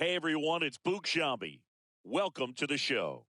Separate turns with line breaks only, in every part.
Hey everyone, it's Boog Shambi. Welcome to the show.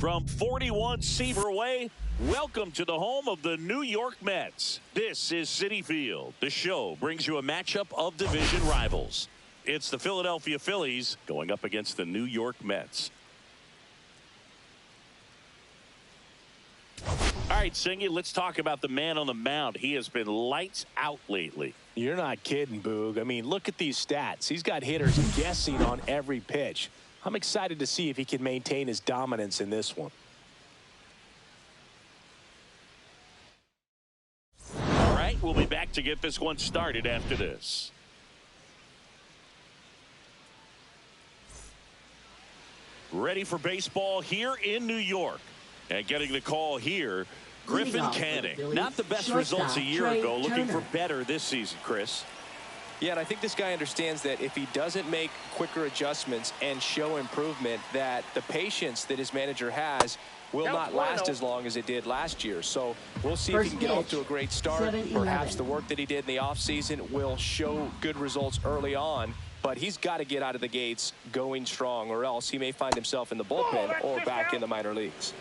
From 41 Seaver Way, welcome to the home of the New York Mets. This is Citi Field. The show brings you a matchup of division rivals. It's the Philadelphia Phillies going up against the New York Mets. All right, Singy, let's talk about the man on the mound. He has been lights out lately.
You're not kidding, Boog. I mean, look at these stats. He's got hitters guessing on every pitch. I'm excited to see if he can maintain his dominance in this one.
All right, we'll be back to get this one started after this. Ready for baseball here in New York. And getting the call here, Griffin Canning. Not the best results a year ago. Looking for better this season, Chris.
Yeah, and I think this guy understands that if he doesn't make quicker adjustments and show improvement, that the patience that his manager has will not last as long as it did last year. So we'll see if he can get off to a great start. Perhaps the work that he did in the offseason will show good results early on. But he's got to get out of the gates going strong, or else he may find himself in the bullpen or back in the minor leagues.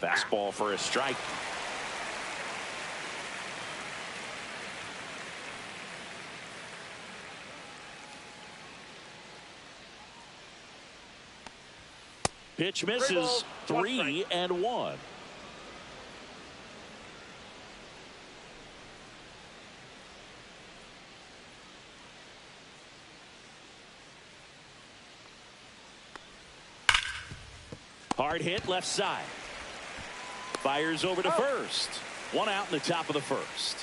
Fastball for a strike. Pitch misses. 3-1. Hard hit left side. Fires over to first. One out in the top of the first.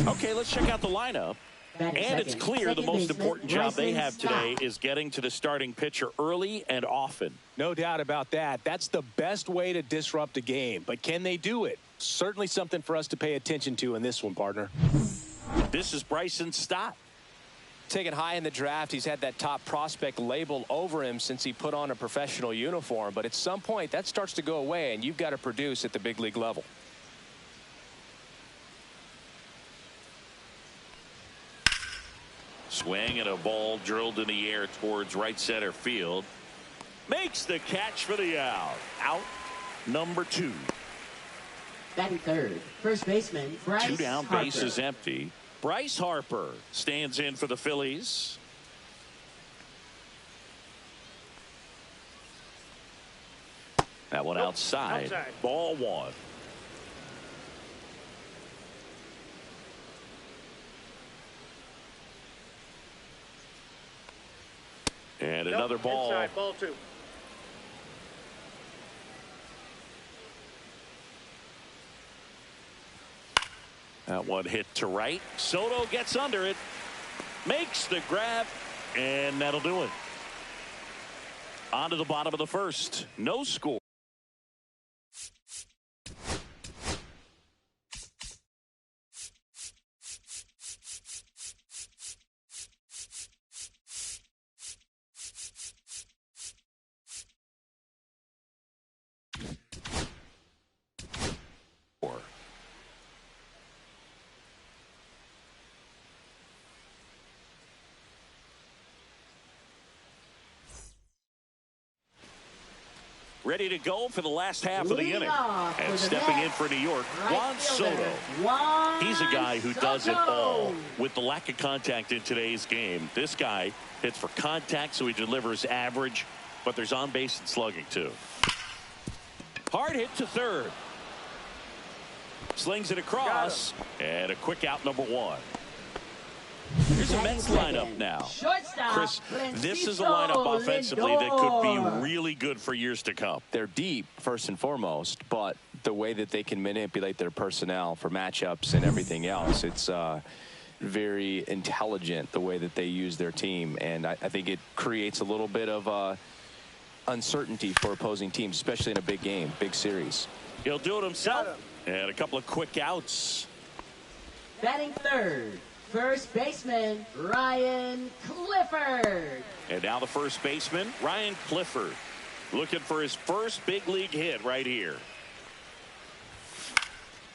Okay, let's check out the lineup. And it's clear the most important job they have today is getting to the starting pitcher early and often.
No doubt about that. That's the best way to disrupt a game. But can they do it? Certainly something for us to pay attention to in this one, partner.
This is Bryson Stott.
Taken high in the draft, he's had that top prospect label over him since he put on a professional uniform. But at some point, that starts to go away, and you've got to produce at the big league level.
Swing and a ball drilled in the air towards right center field. Makes the catch for the out. Out number 2.
Batting third, first baseman Bryce
2 down,
Harper.
base is empty. Bryce Harper stands in for the Phillies. That one outside. Ball 1. And another ball.
Inside, ball 2.
That one hit to right. Soto gets under it. Makes the grab. And that'll do it. On to the bottom of the first. No score. Ready to go for the last half of the inning. And stepping in for New York, Juan Soto. He's a guy who does it all. With the lack of contact in today's game, this guy hits for contact, so he delivers average, but there's on base and slugging too. Hard hit to third. Slings it across, and a quick out number 1. Here's a Mets lineup now. Chris, this is a lineup offensively that could be really good for years to come.
They're deep, first and foremost, but the way that they can manipulate their personnel for matchups and everything else, it's very intelligent the way that they use their team. And I think it creates a little bit of uncertainty for opposing teams, especially in a big game, big series.
He'll do it himself. And a couple of quick outs.
Batting third, first baseman, Ryan Clifford.
And now the first baseman, Ryan Clifford, looking for his first big league hit right here.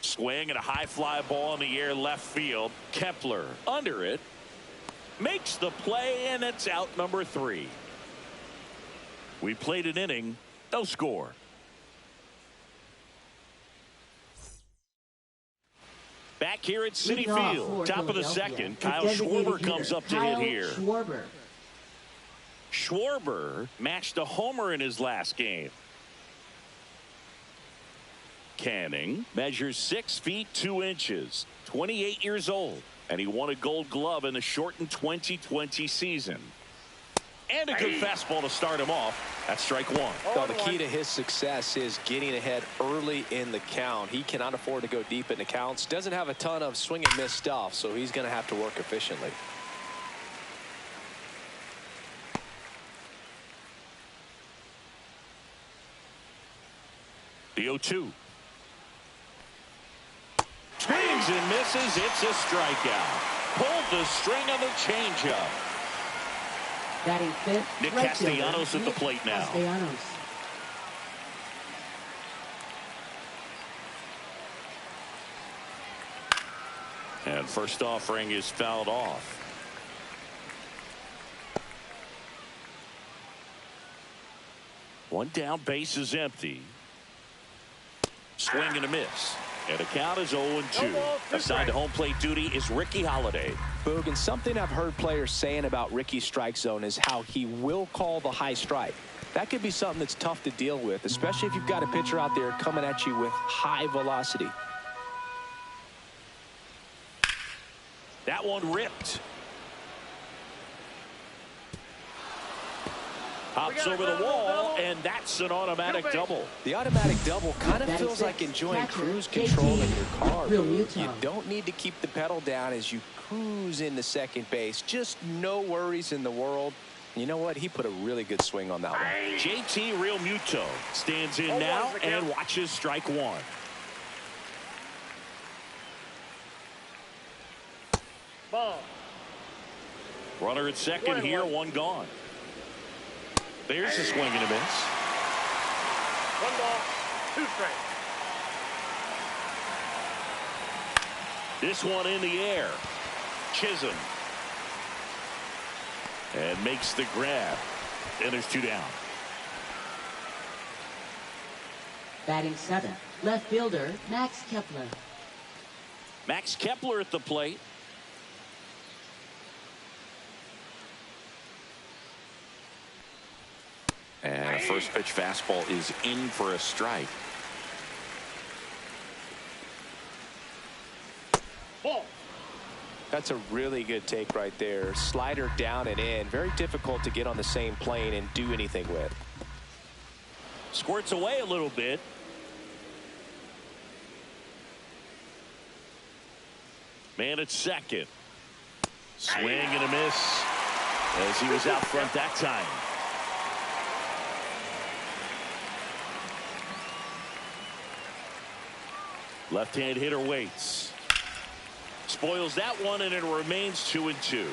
Swing and a high fly ball in the air left field. Kepler under it. Makes the play, and it's out number 3. We played an inning, no score. Back here at Citi Field, top of the second, Kyle Schwarber comes up to hit here. Schwarber matched a homer in his last game. Canning measures 6 feet 2 inches, 28 years old, and he won a Gold Glove in the shortened 2020 season. And a good fastball to start him off. That's strike 1.
Well, the key to his success is getting ahead early in the count. He cannot afford to go deep in the counts. Doesn't have a ton of swing and miss stuff, so he's going to have to work efficiently.
The 0-2. Swings and misses. It's a strikeout. Pulled the string on the changeup.
Batting fifth,
Nick Castellanos at the plate now. And first offering is fouled off. One down, base is empty. Swing and a miss. And the count is 0-2. Assigned to home plate duty is Ricky Holiday.
Boog, and something I've heard players saying about Ricky's strike zone is how he will call the high strike. That could be something that's tough to deal with, especially if you've got a pitcher out there coming at you with high velocity.
That one ripped. Hops over the wall, and that's an automatic double.
The automatic double kind of feels like enjoying cruise control in your car. You don't need to keep the pedal down as you cruise into second base. Just no worries in the world. You know what? He put a really good swing on that one.
JT Real Muto stands in now and watches strike 1.
Ball.
Runner at second here, one gone. There's a swing and a miss.
1 ball, 2 strikes.
This one in the air. Chisholm. And makes the grab. And there's 2 down.
Batting seventh, left fielder, Max Kepler.
Max Kepler at the plate. And a first pitch fastball is in for a strike.
Ball.
That's a really good take right there. Slider down and in. Very difficult to get on the same plane and do anything with.
Squirts away a little bit. Man at second. Swing and a miss as he was out front that time. Left-hand hitter waits. Spoils that one, and it remains 2-2.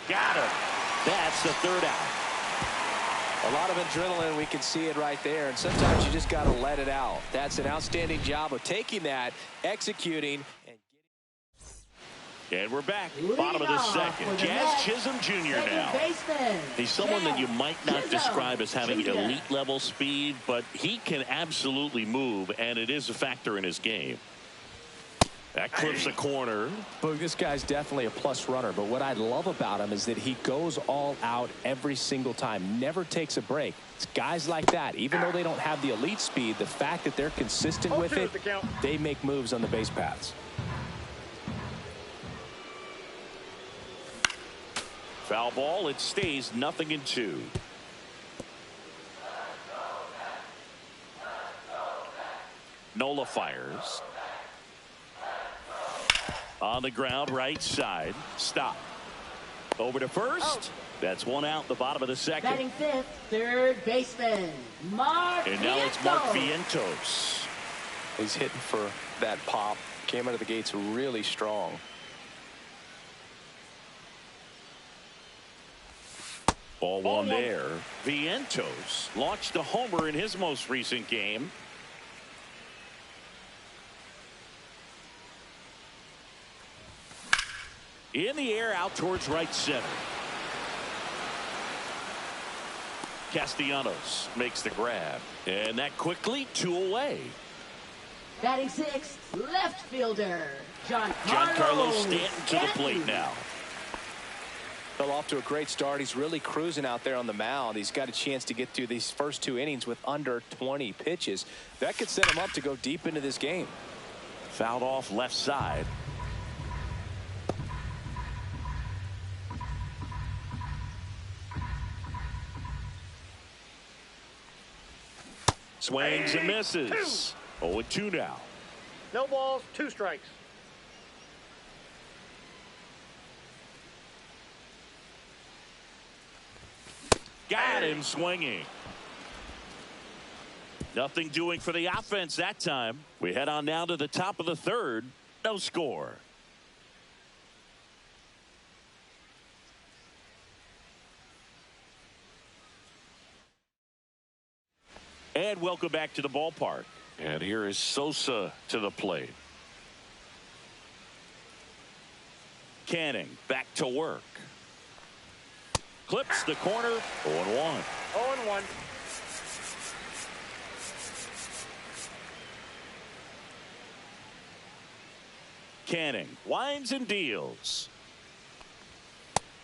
Got him. That's the 3rd out.
A lot of adrenaline. We can see it right there. And sometimes you just got to let it out. That's an outstanding job of taking that, executing.
And we're back. Bottom of the second. Jazz Chisholm Jr. now. He's someone that you might not describe as having elite level speed, but he can absolutely move, and it is a factor in his game. That clips a corner.
But this guy's definitely a plus runner. But what I love about him is that he goes all out every single time. Never takes a break. It's guys like that, even though they don't have the elite speed, the fact that they're consistent with it, they make moves on the base paths.
Foul ball. It stays 0-2. Nola fires. On the ground, right side. Stop. Over to first. That's one out, the bottom of the second.
Batting fifth, third baseman, Mark
And now it's Mark Vientos.
He's hitting for that pop. Came out of the gates really strong.
Ball one there. Vientos launched a homer in his most recent game. In the air, out towards right center. Castellanos makes the grab. And that quickly 2 away.
Batting sixth, left fielder,
Giancarlo Stanton to the plate now.
Fell off to a great start. He's really cruising out there on the mound. He's got a chance to get through these first 2 innings with under 20 pitches. That could set him up to go deep into this game.
Fouled off left side. Swings and misses. 0-2 now.
No balls, 2 strikes.
Got him swinging. Nothing doing for the offense that time. We head on down to the top of the third. No score. And welcome back to the ballpark. And here is Sosa to the plate. Canning back to work. Clips the corner. 0-1.
0-1.
Canning winds and deals.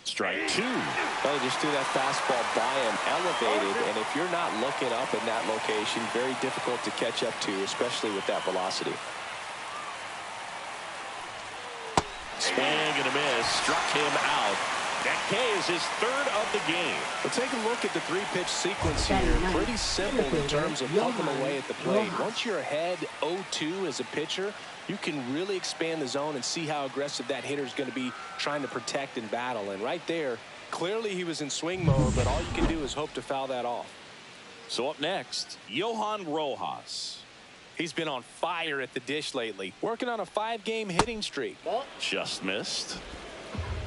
Strike 2.
Well, just threw that fastball by him, elevated, and if you're not looking up in that location, very difficult to catch up to, especially with that velocity.
Swing and a miss. Struck him out. That K is his third of the game.
Well, take a look at the 3-pitch sequence here. Pretty simple in terms of pumping away at the plate. Once you're ahead 0-2 as a pitcher, you can really expand the zone and see how aggressive that hitter is going to be trying to protect and battle. And right there, clearly he was in swing mode, but all you can do is hope to foul that off.
So up next, Johan Rojas.
He's been on fire at the dish lately, working on a 5-game hitting streak.
Just missed.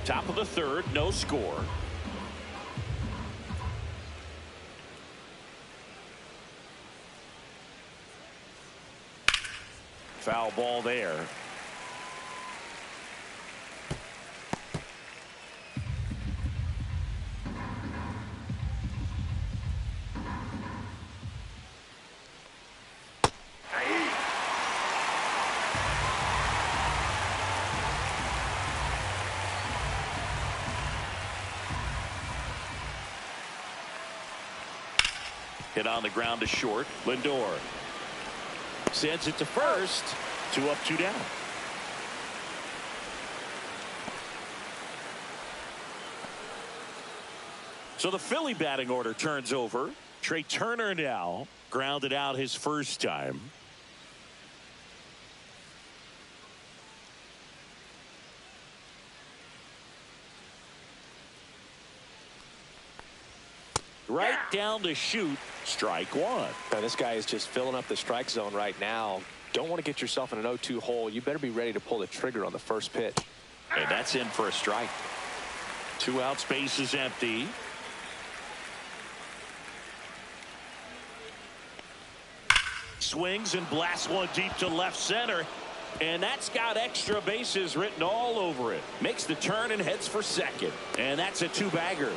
Top of the third, no score. Foul ball there. Hit on the ground to short. Lindor sends it to first. 2 up, 2 down. So the Philly batting order turns over. Trey Turner now grounded out his first time. Right down to shoot. Strike 1.
Now, this guy is just filling up the strike zone right now. Don't want to get yourself in an 0-2 hole. You better be ready to pull the trigger on the first pitch.
And that's in for a strike. 2 outs, base is empty. Swings and blasts one deep to left center. And that's got extra bases written all over it. Makes the turn and heads for second. And that's a 2-bagger.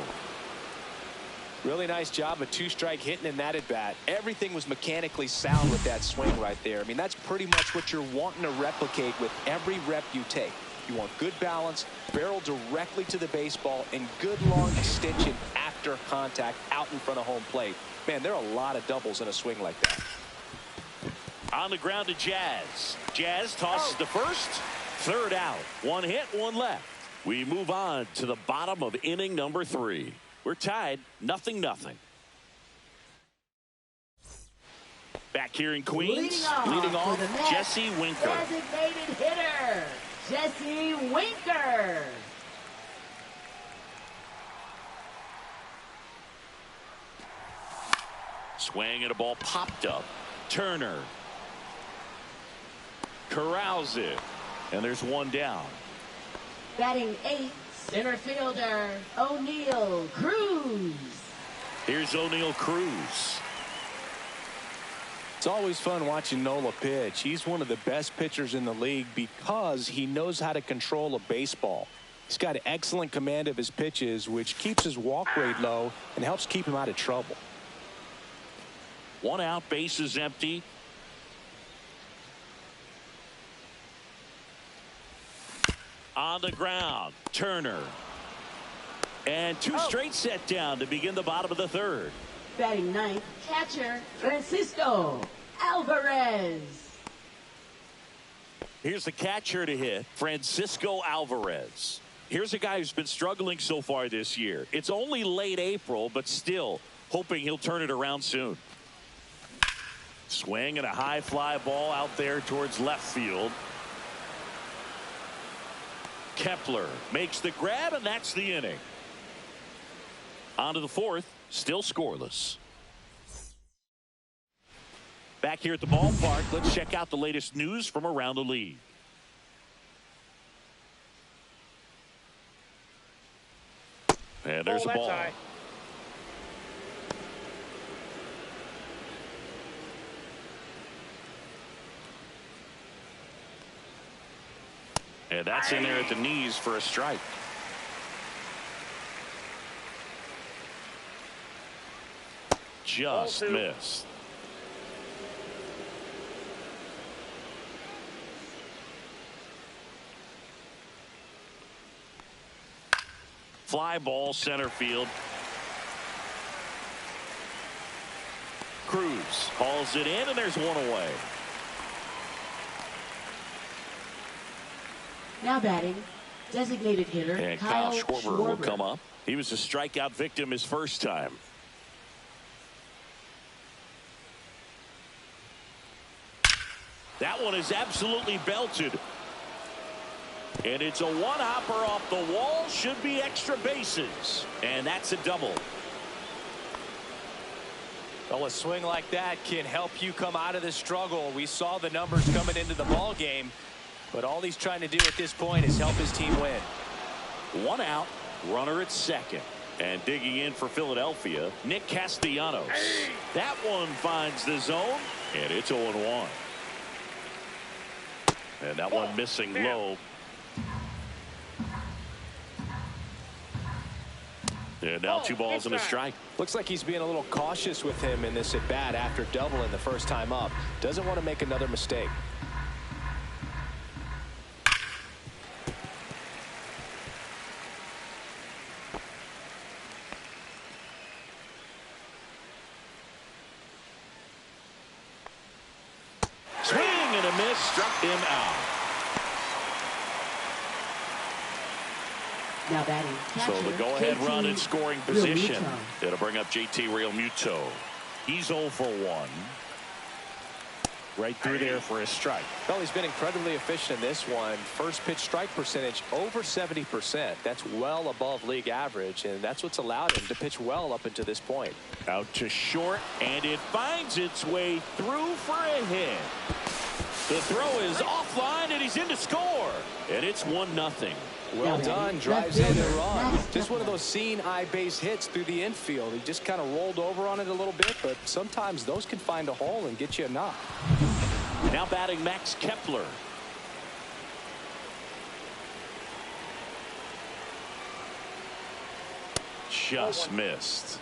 Really nice job of two-strike hitting in that at-bat. Everything was mechanically sound with that swing right there. I mean, that's pretty much what you're wanting to replicate with every rep you take. You want good balance, barrel directly to the baseball, and good long extension after contact out in front of home plate. Man, there are a lot of doubles in a swing like that.
On the ground to Jazz. Jazz tosses to first. Third out. One hit, one left. We move on to the bottom of inning number 3. We're tied 0-0. Back here in Queens, leading off Jesse Winker.
Designated hitter, Jesse Winker.
Swing and a ball popped up. Turner corrals it, and there's one down.
Batting 8, center fielder, O'Neal Cruz.
Here's O'Neal Cruz.
It's always fun watching Nola pitch. He's one of the best pitchers in the league because he knows how to control a baseball. He's got excellent command of his pitches, which keeps his walk rate low and helps keep him out of trouble.
One out, bases empty. On the ground, Turner. And two straight set down to begin the bottom of the 3rd.
Batting 9th, catcher, Francisco Alvarez.
Here's the catcher to hit, Francisco Alvarez. Here's a guy who's been struggling so far this year. It's only late April, but still hoping he'll turn it around soon. Swing and a high fly ball out there towards left field. Kepler makes the grab, and that's the inning. On to the 4th, still scoreless. Back here at the ballpark, let's check out the latest news from around the league. And there's a ball.
High.
And that's in there at the knees for a strike. Just missed. Fly ball center field. Cruz hauls it in, and there's one away.
Now batting, designated hitter,
And Kyle Schwarber will come up. He was a strikeout victim his first time. That one is absolutely belted. And it's a one-hopper off the wall. Should be extra bases. And that's a double.
Well, a swing like that can help you come out of the struggle. We saw the numbers coming into the ball game. But all he's trying to do at this point is help his team win.
One out, runner at second. And digging in for Philadelphia, Nick Castellanos. That one finds the zone, and it's 0-1. And that one missing low. And now 2 balls and a strike.
Looks like he's being a little cautious with him in this at bat after doubling the first time up. Doesn't want to make another mistake.
Swing and a miss, struck him out.
Now batting, catcher,
So the go-ahead
JT
run in scoring position.
Realmuto.
It'll bring up JT Realmuto. He's 0 for 1. Right through there for a strike.
Well, he's been incredibly efficient in this one. First pitch strike percentage over 70%. That's well above league average, and that's what's allowed him to pitch well up until this point.
Out to short, and it finds its way through for a hit. The throw is offline, and he's in to score. And it's 1-0.
Well done. Drives in the run. Just one of those seeing eye base hits through the infield. He just kind of rolled over on it a little bit, but sometimes those can find a hole and get you a knock.
Now batting Max Kepler. Just missed.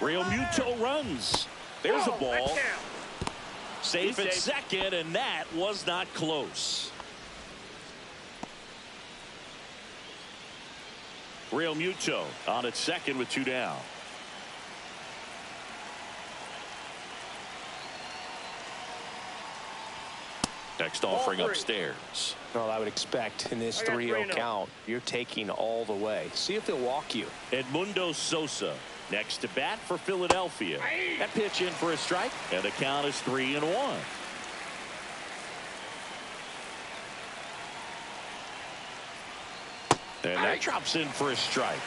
Real Muto runs. There's a ball. Safe at second, and that was not close. Real Muto on at second with 2 down. Next offering upstairs.
Well, I would expect in this 3-0 count, you're taking all the way. See if they'll walk you.
Edmundo Sosa next to bat for Philadelphia. That pitch in for a strike, and the count is 3-1. And that drops in for a strike.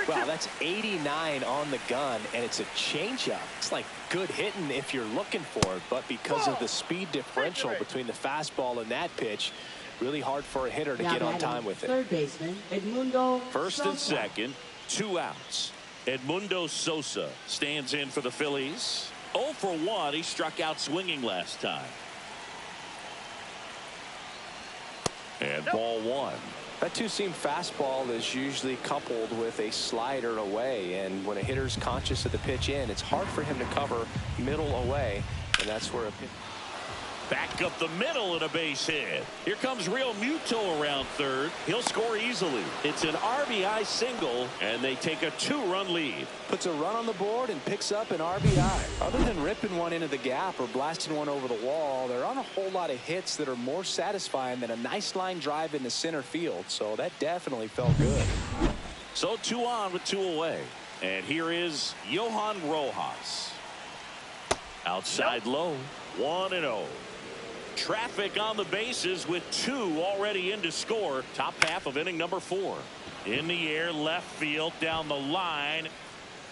Wow, that's 89 on the gun, and it's a changeup. It's like good hitting if you're looking for it, but because of the speed differential between the fastball and that pitch, really hard for a hitter to get on time with it.
Third baseman, Edmundo
First
Sosa.
and second, 2 outs. Edmundo Sosa stands in for the Phillies. 0 for 1. He struck out swinging last time. And ball 1.
That two-seam fastball is usually coupled with a slider away, and when a hitter's conscious of the pitch in, it's hard for him to cover middle away, and that's where a pitch.
Back up the middle and a base hit. Here comes Real Muto around third. He'll score easily. It's an RBI single, and they take a 2-run lead.
Puts a run on the board and picks up an RBI. Other than ripping one into the gap or blasting one over the wall, there aren't a whole lot of hits that are more satisfying than a nice line drive into center field, so that definitely felt good.
So 2 on with 2 away. And here is Johan Rojas. Outside low, 1-0. Traffic on the bases with 2 already in to score. Top half of inning number 4. In the air, left field, down the line,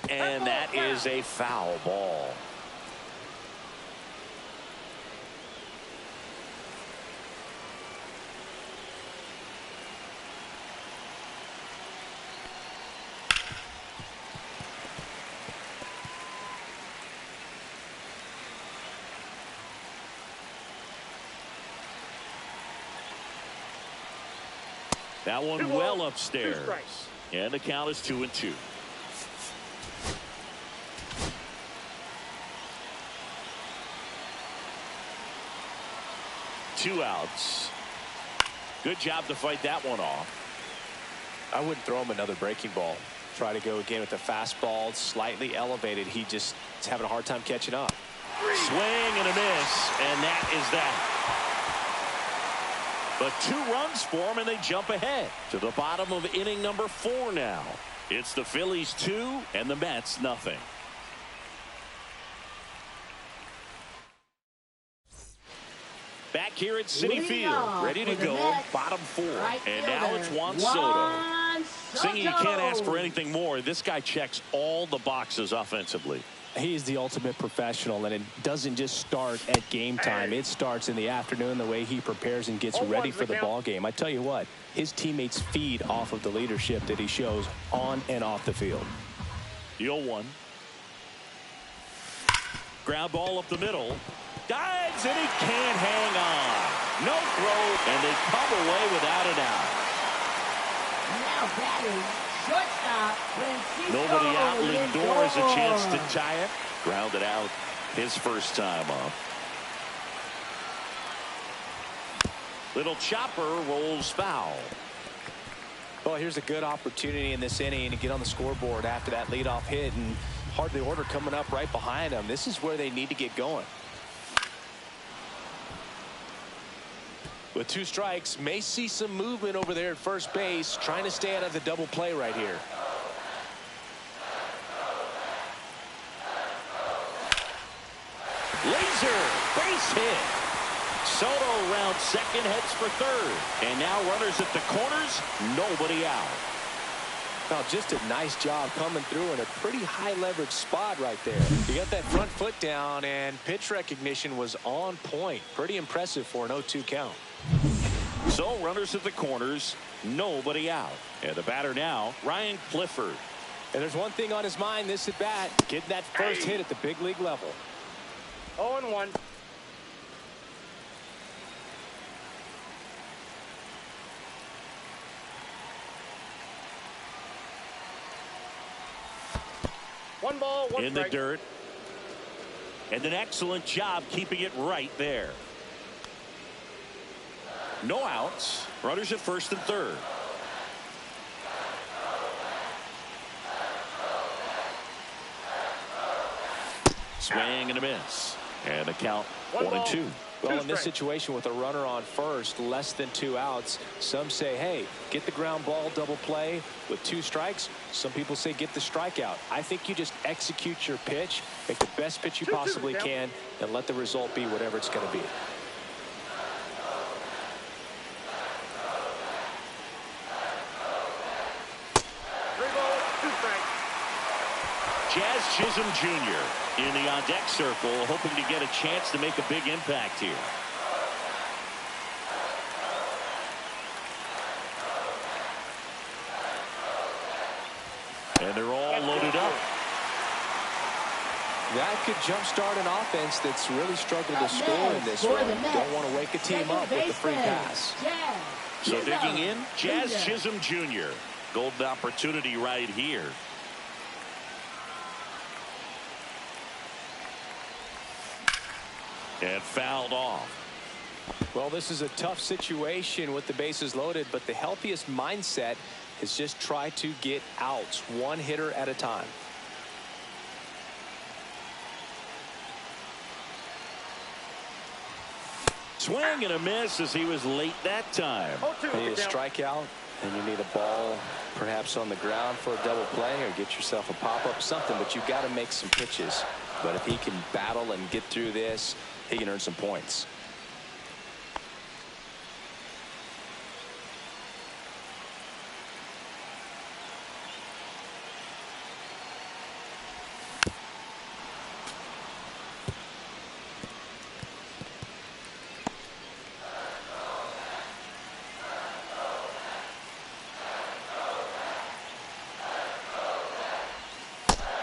and that is a foul ball. That one well upstairs. And the count is 2-2. Two outs. Good job to fight that one off.
I wouldn't throw him another breaking ball. Try to go again with the fastball slightly elevated. He just is having a hard time catching up.
Swing and a miss, and that is that. But 2 runs for them, and they jump ahead to the bottom of inning number 4 now. It's the Phillies 2 and the Mets nothing. Back here at Citi Field, ready to go, bottom 4. And now it's Juan Soto. Singing, you can't ask for anything more. This guy checks all the boxes offensively.
He's the ultimate professional, and it doesn't just start at game time. It starts in the afternoon, the way he prepares and gets ready for the ball game. I tell you what, his teammates feed off of the leadership that he shows on and off the field.
The 0-1. Ground ball up the middle. Dives, and he can't hang on. No throw, and they come away without an out.
Now batting. Shortstop,
nobody out. Lindor has a chance to tie it. Grounded out his first time up. Little chopper rolls foul.
Well, here's a good opportunity in this inning to get on the scoreboard after that leadoff hit, and hardly order coming up right behind them. This is where they need to get going. With 2 strikes, may see some movement over there at first base, trying to stay out of the double play right here.
Laser base hit. Soto round second, heads for third, and now runners at the corners, nobody out.
Now, just a nice job coming through in a pretty high leverage spot right there. You got that front foot down, and pitch recognition was on point. Pretty impressive for an 0-2 count.
So runners at the corners, nobody out. And the batter now, Ryan Clifford.
And there's one thing on his mind this at bat, getting that first hit at the big league level.
0-1. One ball, one
in
strike.
the dirt. And an excellent job keeping it right there. No outs. Runners at first and third. Swing and a miss. And the count 1-2.
Well, in this situation with a runner on first, less than 2 outs, some say, hey, get the ground ball, double play with 2 strikes. Some people say get the strikeout. I think you just execute your pitch, make the best pitch you possibly can, and let the result be whatever it's going to be.
Jazz Chisholm Jr. in the on-deck circle, hoping to get a chance to make a big impact here. And they're all loaded up.
That could jumpstart an offense that's really struggled to score in this one. Don't want to wake a team up with the free pass.
So digging in, Jazz Chisholm Jr. Golden opportunity right here. And fouled off.
Well, this is a tough situation with the bases loaded, but the healthiest mindset is just try to get outs, one hitter at a time.
Swing and a miss as he was late that time.
You need a strikeout, and you need a ball perhaps on the ground for a double play, or get yourself a pop-up, something, but you've got to make some pitches. But if he can battle and get through this, he can earn some points.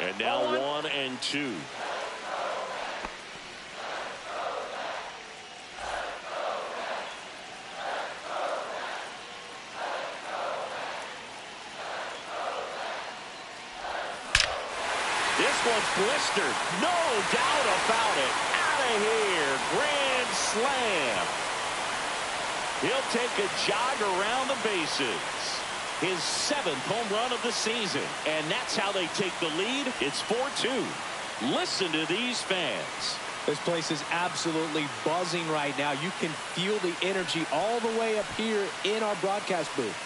And now 1-2. This one's blistered. No doubt about it. Out of here. Grand slam. He'll take a jog around the bases. His 7th home run of the season. And that's how they take the lead. It's 4-2. Listen to these fans.
This place is absolutely buzzing right now. You can feel the energy all the way up here in our broadcast booth.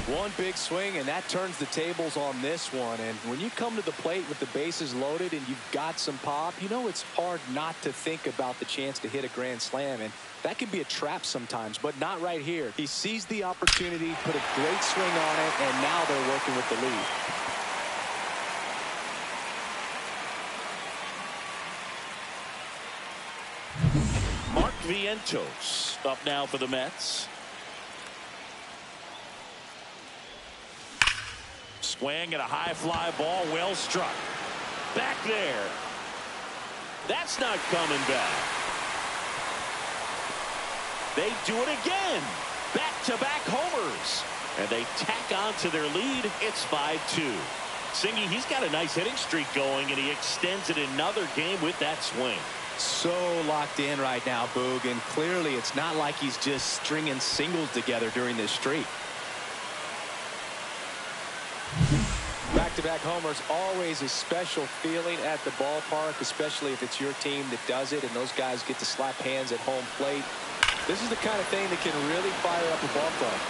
One big swing, and that turns the tables on this one. And when you come to the plate with the bases loaded and you've got some pop, you know it's hard not to think about the chance to hit a grand slam. And that can be a trap sometimes, but not right here. He sees the opportunity, put a great swing on it, and now they're working with the lead.
Mark Vientos up now for the Mets. Swing and a high fly ball, well struck. Back there. That's not coming back. They do it again. Back-to-back homers. And they tack on to their lead. It's 5-2. Singy, he's got a nice hitting streak going, and he extends it another game with that swing.
So locked in right now, Boog, and clearly it's not like he's just stringing singles together during this streak. Back-to-back homers, always a special feeling at the ballpark, especially if it's your team that does it and those guys get to slap hands at home plate. This is the kind of thing that can really fire up a ball club.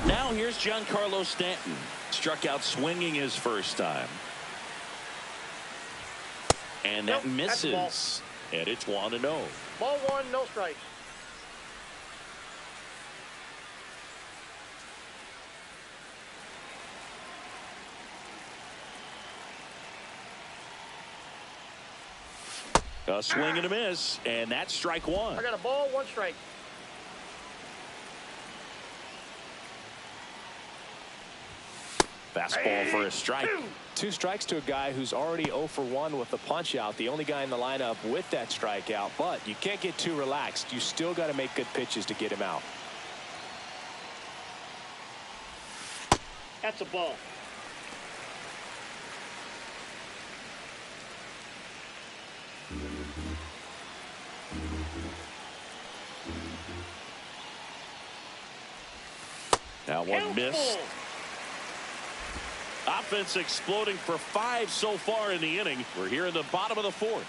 Now here's Giancarlo Stanton. Struck out swinging his first time. And that misses. And it's 1-0.
Ball 1, no strikes.
A swing and a miss, and that's strike 1.
I got a ball, 1 strike.
Fastball for a strike.
2 strikes to a guy who's already 0 for 1 with the punch out. The only guy in the lineup with that strikeout. But you can't get too relaxed. You still got to make good pitches to get him out.
That's a ball.
That one missed. Offense exploding for 5 so far in the inning. We're here in the bottom of the 4th.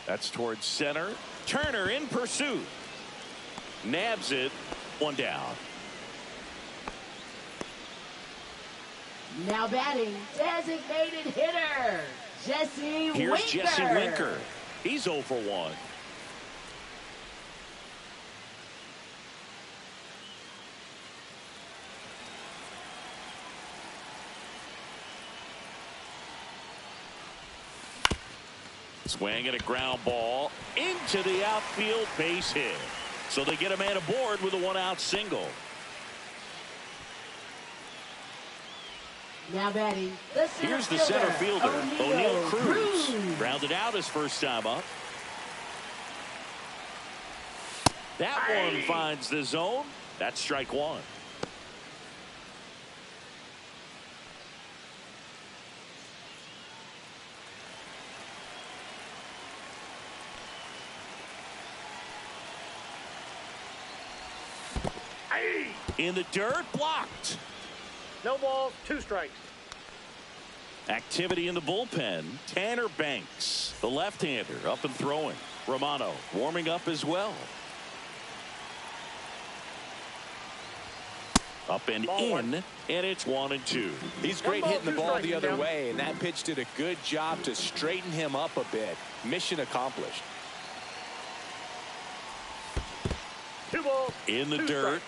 That's towards center. Turner in pursuit. Nabs it. 1 down.
Now batting, designated hitter, Jesse Winker.
Here's Jesse Winker. He's 0 for 1. Swing and a ground ball into the outfield, base hit. So they get a man aboard with a 1-out single.
Now batting,
here's the center fielder, O'Neal Cruz. Grounded out his first time up. That one finds the zone. That's strike 1. In the dirt, blocked.
No balls, 2 strikes.
Activity in the bullpen. Tanner Banks, the left-hander, up and throwing. Romano warming up as well. Up and in, and it's 1-2.
He's great hitting the ball the other way, and that pitch did a good job to straighten him up a bit. Mission accomplished.
2 balls.
In the
2
dirt.
strikes.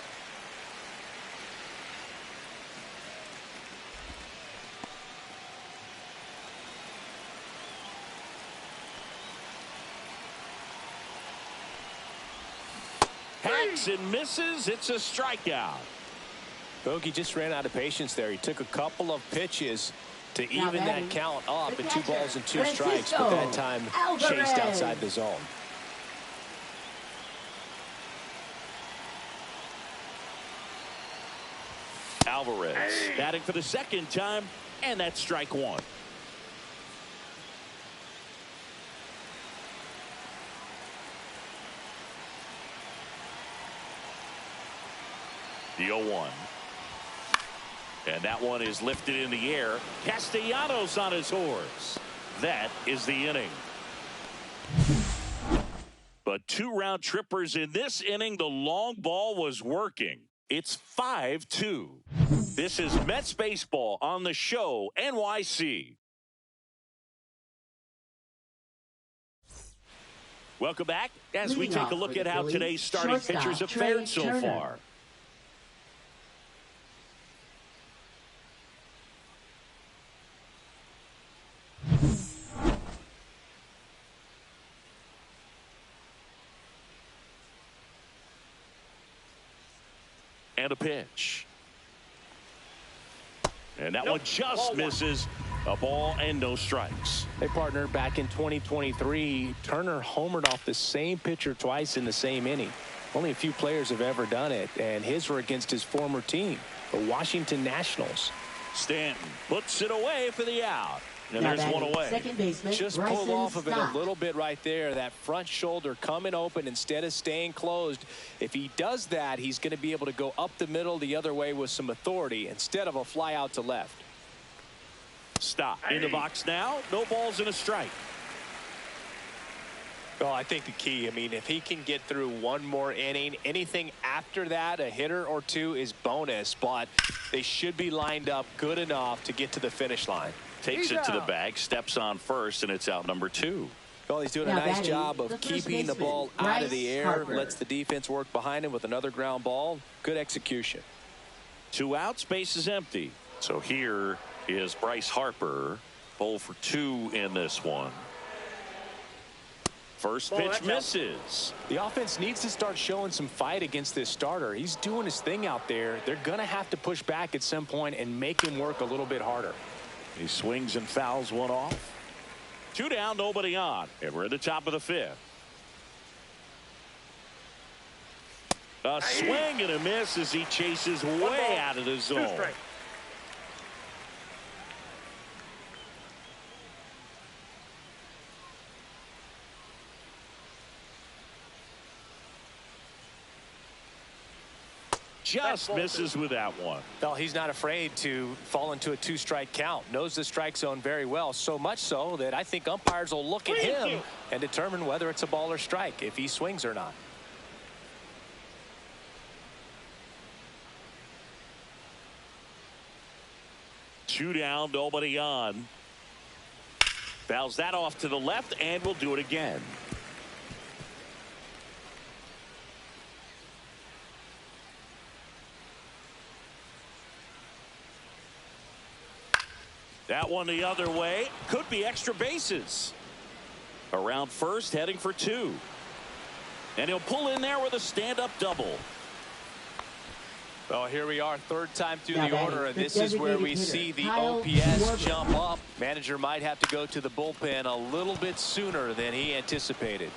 Hacks and misses. It's a strikeout.
Bogey just ran out of patience there. He took a couple of pitches to even that count up at 2 balls and 2 strikes, but that time chased outside the zone.
Alvarez batting for the 2nd time, and that's strike 1. The 0-1. And that one is lifted in the air. Castellanos on his horse. That is the inning. But 2 round trippers in this inning. The long ball was working. It's 5-2. This is Mets baseball on the show NYC. Welcome back as we take a look at how today's starting pitchers have fared so far. And a pitch. And that one just misses. A ball and no strikes.
Hey, partner, back in 2023, Turner homered off the same pitcher twice in the same inning. Only a few players have ever done it, and his were against his former team, the Washington Nationals.
Stanton puts it away for the out. And there's one away.
Second baseman,
just pulled off of it a little bit right there. That front shoulder coming open instead of staying closed. If he does that, he's going to be able to go up the middle the other way with some authority instead of a fly out to left.
Stop in the box now. No balls and a strike.
Well, I think the key, I mean, if he can get through one more inning, anything after that, a hitter or 2 is bonus, but they should be lined up good enough to get to the finish line.
Takes it to the bag, steps on first, and it's out number 2.
Well, he's doing a nice job of keeping the ball out of the air, lets the defense work behind him with another ground ball. Good execution.
2 outs, base is empty. So here is Bryce Harper, 0 for 2 in this one. First
Ball,
pitch
that's out.
misses.
The offense needs to start showing some fight against this starter. He's doing his thing out there. They're going to have to push back at some point and make him work a little bit harder.
He swings and fouls one off. 2 down, nobody on. And we're at the top of the 5th. A swing and a miss as he chases way out of the zone.
2 strikes.
Just misses with that one.
Well, he's not afraid to fall into a 2-strike count. Knows the strike zone very well. So much so that I think umpires will look at him and determine whether it's a ball or strike, if he swings or not.
Two down, nobody on. Fouls that off to the left, and will do it again. That one the other way. Could be extra bases. Around first, heading for 2. And he'll pull in there with a stand-up double.
Well, here we are, 3rd time through the order, and this is where we see the OPS jump up. Manager might have to go to the bullpen a little bit sooner than he anticipated.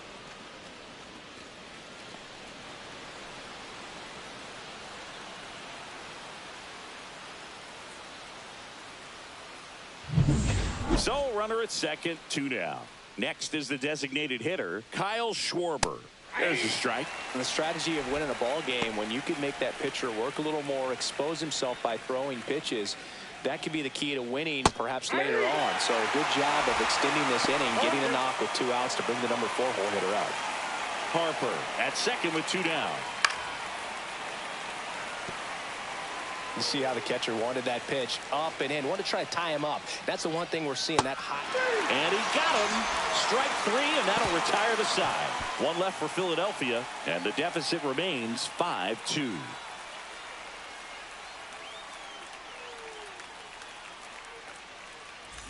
So, runner at second, 2 down. Next is the designated hitter, Kyle Schwarber. There's a strike.
And the strategy of winning a ball game, when you can make that pitcher work a little more, expose himself by throwing pitches, that could be the key to winning perhaps later on. So good job of extending this inning, getting a knock with 2 outs to bring the number 4 hole hitter out.
Harper at second with 2 down.
You see how the catcher wanted that pitch up and in. Wanted to try to tie him up. That's the one thing we're seeing, that high.
And he got him. Strike 3, and that'll retire the side. 1 left for Philadelphia, and the deficit remains 5-2.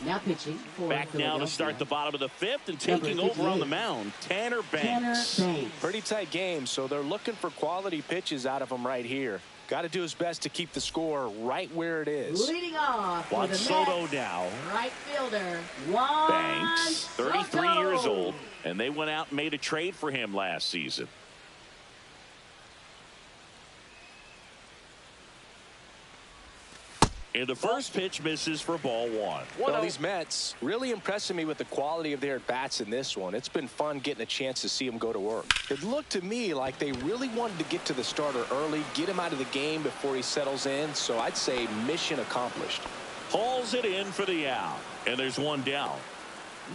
Now pitching for
Back now to start the bottom of the 5th, and taking over on the mound, Tanner Banks.
Pretty tight game, so they're looking for quality pitches out of him right here. Got to do his best to keep the score right where it is.
Leading off
Juan Soto now.
Right fielder, Juan
Banks, 33
Soto.
years old, and they went out and made a trade for him last season. And the first pitch misses for ball 1.
Well, these Mets really impressing me with the quality of their at-bats in this one. It's been fun getting a chance to see them go to work. It looked to me like they really wanted to get to the starter early, get him out of the game before he settles in. So I'd say mission accomplished.
Hauls it in for the out. And there's 1 down.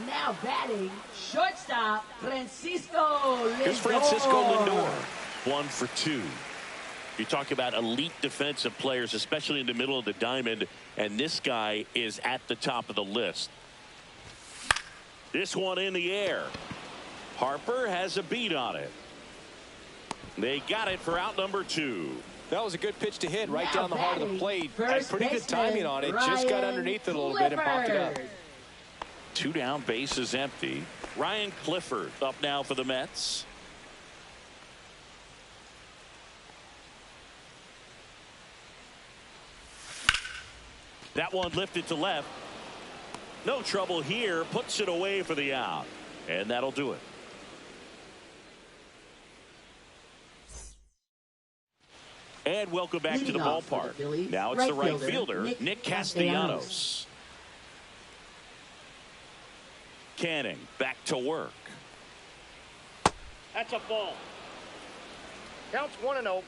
Now batting, shortstop, Francisco Lindor.
Here's Francisco Lindor. 1 for 2. You talk about elite defensive players, especially in the middle of the diamond, and this guy is at the top of the list. This one in the air. Harper has a beat on it. They got it for out number 2.
That was a good pitch to hit right down the heart of the plate. Had
First
pretty good timing on it. Just got underneath it a little bit and popped it up.
2 down, base is empty. Ryan Clifford up now for the Mets. That one lifted to left. No trouble here. Puts it away for the out. And that'll do it. And welcome back to the ballpark. Now it's the right fielder, Nick Castellanos. Canning back to work.
That's a ball. Counts 1-0.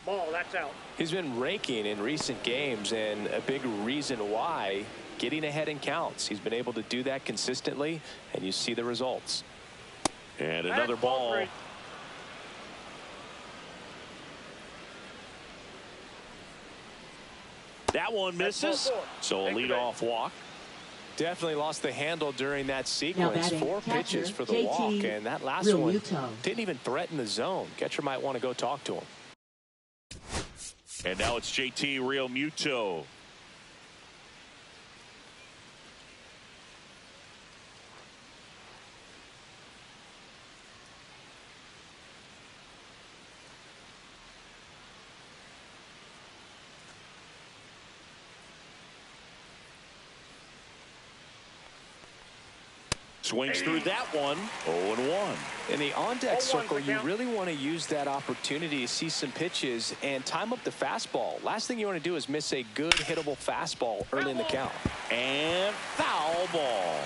Ball, that's out.
He's been raking in recent games, and a big reason why, getting ahead in counts. He's been able to do that consistently, and you see the results.
And another ball. That one misses. So a leadoff walk.
Definitely lost the handle during that sequence. 4 pitches for the walk, and that last one didn't even threaten the zone. Catcher might want to go talk to him.
And now it's JT Realmuto. Swings through that one. 0-1.
In the on-deck circle, you really want to use that opportunity to see some pitches and time up the fastball. Last thing you want to do is miss a good hittable fastball early in the count.
And foul ball.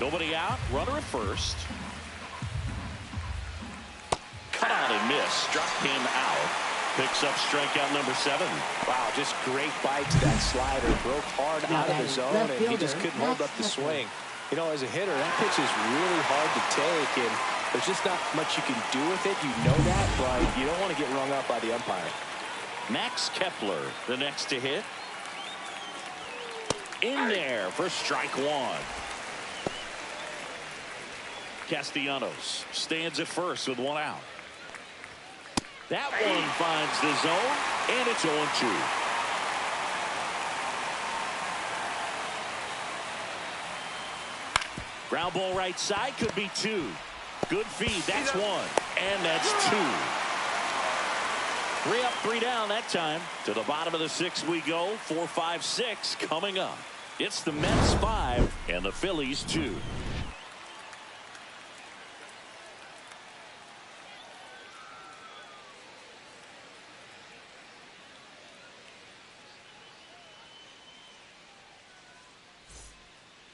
Nobody out. Runner at first. Cut out and miss. Struck him out. Picks up strikeout number 7.
Wow, just great bite to that slider. Broke hard out of the zone, and he just couldn't hold up the swing. You know, as a hitter, that pitch is really hard to take, and there's just not much you can do with it. You know that, but you don't want to get rung up by the umpire.
Max Kepler, the next to hit. In there for strike 1. Castellanos stands at first with 1 out. That one finds the zone, and it's 0-2. Ground ball right side, could be 2. Good feed, that's 1, and that's 2. 3 up, 3 down that time. To the bottom of the 6th we go. 4, 5, 6 coming up. It's the Mets 5 and the Phillies 2.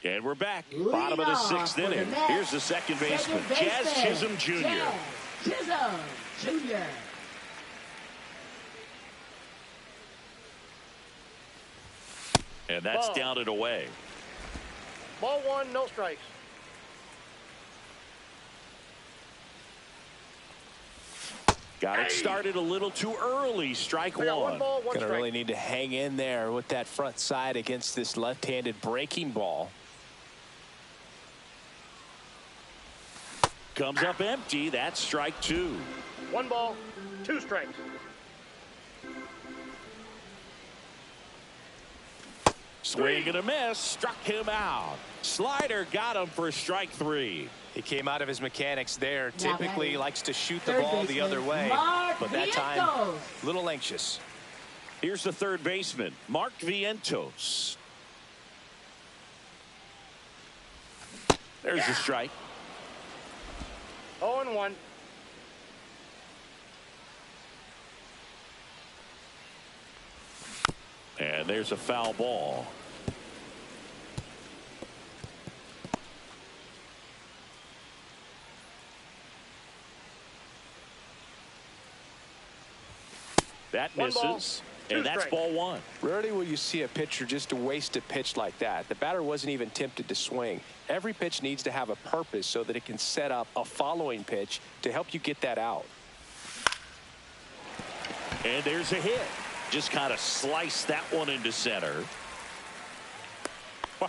And we're back. Bottom of the 6th inning. Here's the second baseman, Jazz Chisholm Jr.
Chisholm Jr.
And that's down and away.
Ball 1, no strikes.
Got it started a little too early. Strike 1.
1 ball, 1
Gonna
strike.
really need to hang in there with that front side against this left-handed breaking ball.
Comes up empty. That's strike 2.
1 ball, 2 strikes.
Swing and a miss. Struck him out. Slider got him for strike 3.
He came out of his mechanics there.
Now
Typically
batting,
likes to shoot the
third
ball the
baseman,
other way,
Mark
but that time
Vientos.
a little anxious.
Here's the third baseman, Mark Vientos. There's the strike.
0-1.
And there's a foul ball. That misses, and that's ball 1.
Rarely will you see a pitcher just waste a pitch like that. The batter wasn't even tempted to swing. Every pitch needs to have a purpose so that it can set up a following pitch to help you get that out.
And there's a hit. Just kind of sliced that one into center.
Wow.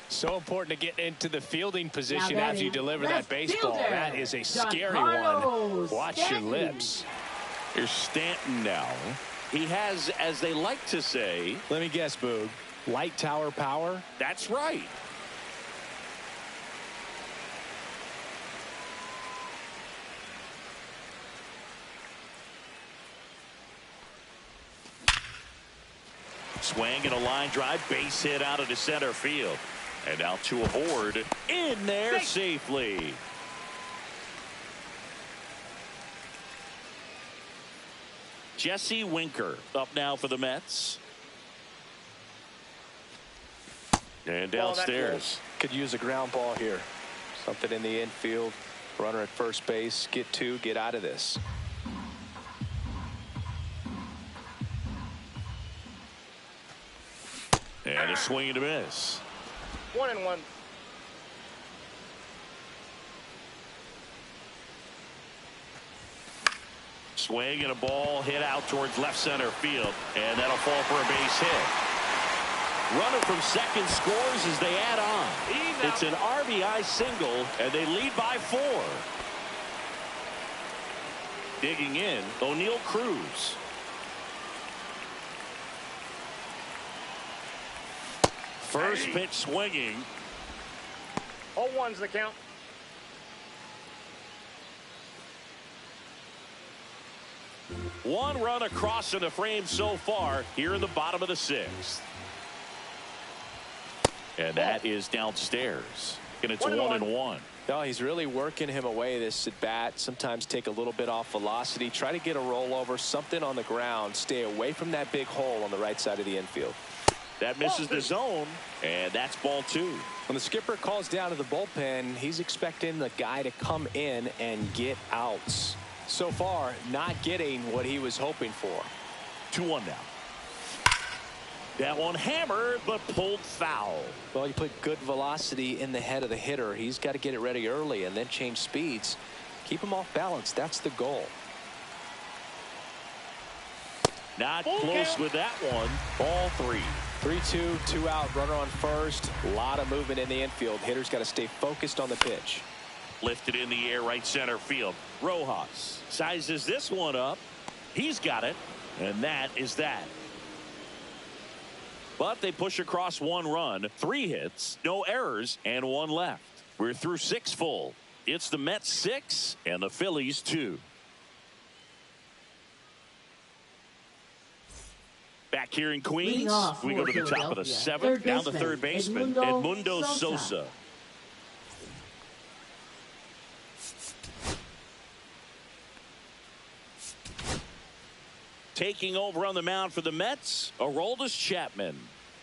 So important to get into the fielding position
Now
after you deliver that baseball.
fielder,
That is a scary
Giancarlo
one. Watch
Stanton.
your lips.
Here's Stanton now. He has, as they like to say,
Let me guess, Boog. Light tower power?
that's right. Swing and a line drive, base hit out into center field. And now to aboard, in there safely. Jesse Winker up now for the Mets. And downstairs.
Could use a ground ball here. Something in the infield. Runner at first base. Get 2. Get out of this.
And a swing and a miss.
1-1.
Swing and a ball hit out towards left center field. And that'll fall for a base hit. Runner from second scores as they add on. It's an RBI single, and they lead by 4. Digging in, O'Neal Cruz. First pitch swinging.
0-1's the count.
One run across in the frame so far here in the bottom of the 6th. And that is downstairs. And it's 1-1.
No, he's really working him away this at bat. Sometimes take a little bit off velocity. Try to get a rollover, something on the ground. Stay away from that big hole on the right side of the infield.
That misses the zone, and that's ball 2.
When the skipper calls down to the bullpen, he's expecting the guy to come in and get outs. So far, not getting what he was hoping for.
2-1 now. That one hammered, but pulled foul.
Well, you put good velocity in the head of the hitter. He's got to get it ready early and then change speeds. Keep him off balance. That's the goal.
Not close with that one. Ball 3.
3-2, 2 out, runner on first. A lot of movement in the infield. Hitter's got to stay focused on the pitch.
Lifted in the air, right center field. Rojas sizes this one up. He's got it, and that is that. But they push across 1 run, 3 hits, no errors, and 1 left. We're through 6 full. It's the Mets 6 and the Phillies 2. Back here in Queens, we go to the top of the 7th, down the third baseman, Edmundo Sosa. Taking over on the mound for the Mets, Aroldis Chapman.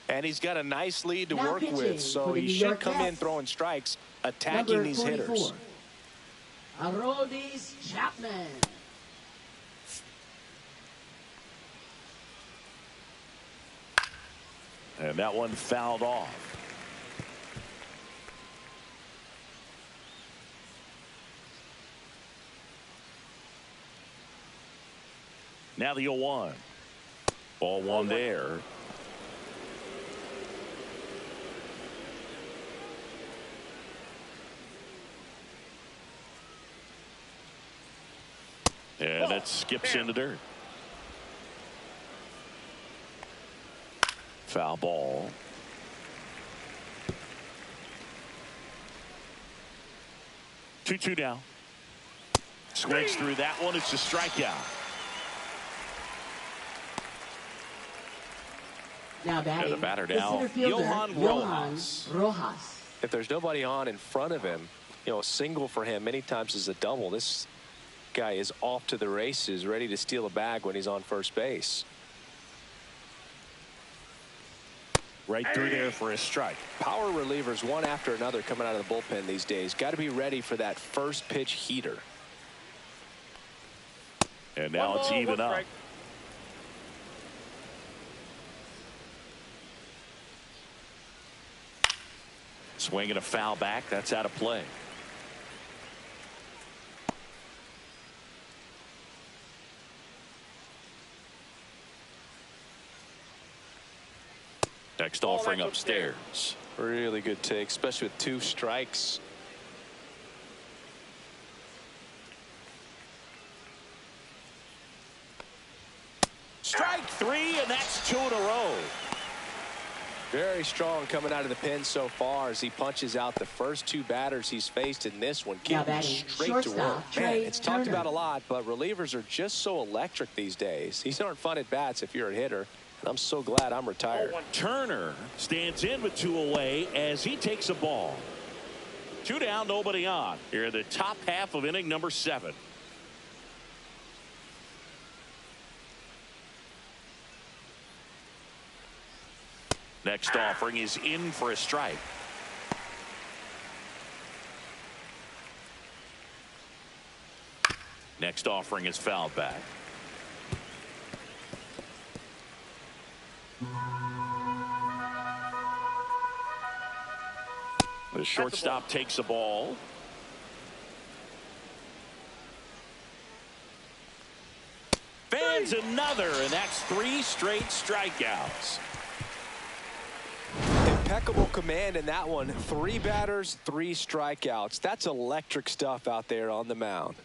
And he's got a nice lead to work with, so he should come in throwing strikes, attacking these hitters.
Aroldis Chapman.
And that one fouled off. Now the 0-1. Ball 1 there. And it skips in the dirt. Foul ball. Two now. Swings through that one. It's a strikeout.
Now batting,
the batter now,
Johan
Rojas.
If there's nobody on in front of him, you know, a single for him many times is a double. This guy is off to the races, ready to steal a bag when he's on first base.
Right through there for a strike.
Power relievers one after another coming out of the bullpen these days. Got to be ready for that first pitch heater.
And now it's even up. Swinging a foul back. That's out of play. Next offering upstairs.
Really good take, especially with 2 strikes.
Strike 3, and that's 2 in a row.
Very strong coming out of the pen so far as he punches out the first 2 batters he's faced in this one. Getting straight to work. Man, it's talked about a lot, but relievers are just so electric these days. These aren't fun at bats if you're a hitter. And I'm so glad I'm retired.
Turner stands in with 2 away as he takes a ball. 2 down, nobody on. Here in the top half of inning number 7. Next offering is in for a strike. Next offering is fouled back. The shortstop takes the ball. Fans another, and that's 3 straight strikeouts.
Impeccable command in that one. 3 batters, 3 strikeouts. That's electric stuff out there on the mound.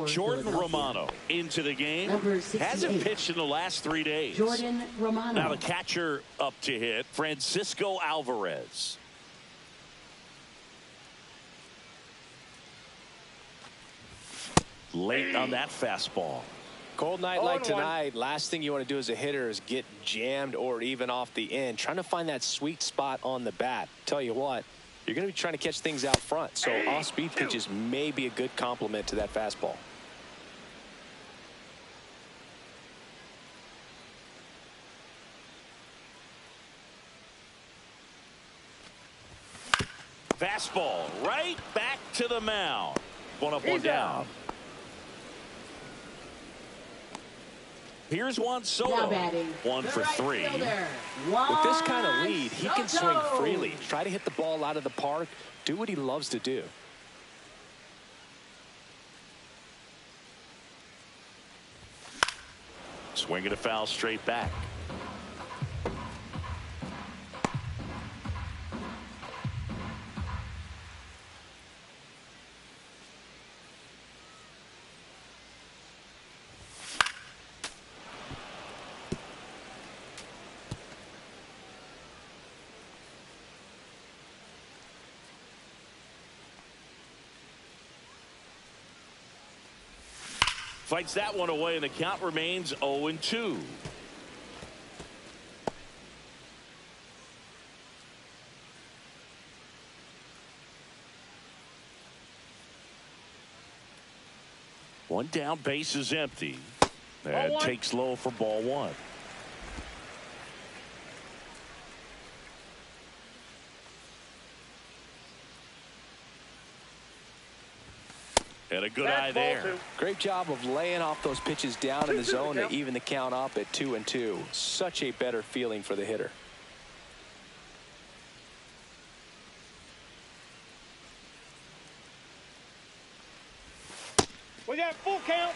Jordan Romano into the game. Hasn't pitched in the last 3 days.
Jordan Romano.
Now the catcher up to hit, Francisco Alvarez. late on that fastball.
Cold night like tonight, last thing you want to do as a hitter is get jammed or even off the end. Trying to find that sweet spot on the bat. Tell you what, you're going to be trying to catch things out front. So off-speed pitches may be a good complement to that fastball.
Fastball right back to the mound. One up, one down. Here's Juan Soto. 1 for 3.
With this kind of lead, he can swing freely. Try to hit the ball out of the park. Do what he loves to do.
Swinging a foul straight back. Fights that one away, and the count remains 0-2. One down, base is empty. And takes low for ball 1. And a good eye there.
Great job of laying off those pitches down in the zone to even the count up at 2-2. Such a better feeling for the hitter.
We got full count.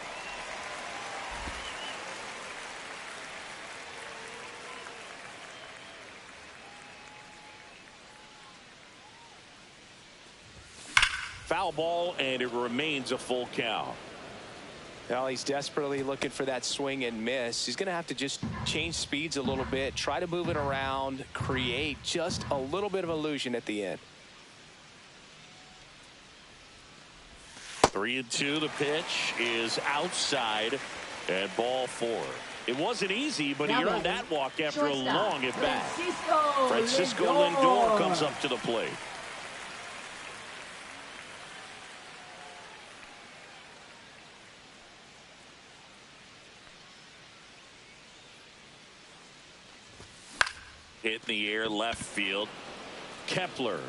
Foul ball, and it remains a full count.
Now he's desperately looking for that swing and miss. He's going to have to just change speeds a little bit, try to move it around, create just a little bit of illusion at the end.
3-2. The pitch is outside, and ball 4. It wasn't easy, but he earned that walk after a long at bat. Francisco Lindor comes up to the plate. Hit in the air, left field. Kepler.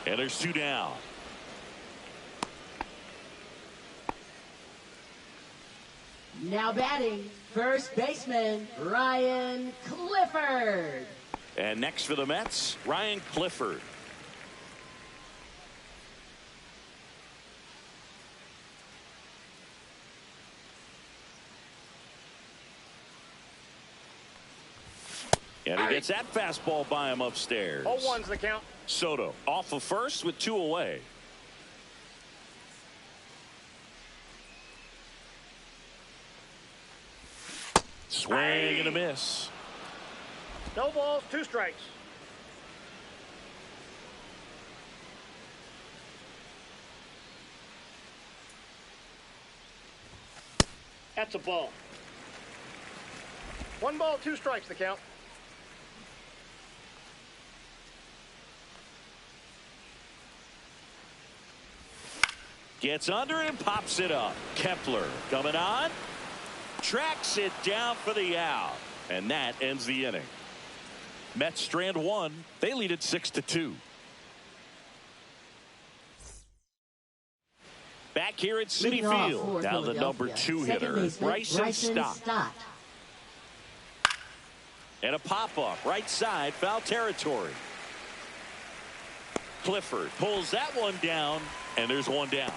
And there's 2 down.
Now batting, first baseman, Ryan Clifford.
And next for the Mets, Ryan Clifford. And he gets that fastball by him upstairs.
0-1's the count.
Soto off of first with 2 away. Swing and a miss.
No balls, 2 strikes. That's a ball. 1 ball, 2 strikes, the count.
Gets under and pops it up. Kepler coming on. Tracks it down for the out. And that ends the inning. Mets strand 1. They lead it 6-2. Back here at Citi Field. Now the number 2 hitter, Bryson Stott. And a pop-up right side, foul territory. Clifford pulls that one down, and there's 1 down.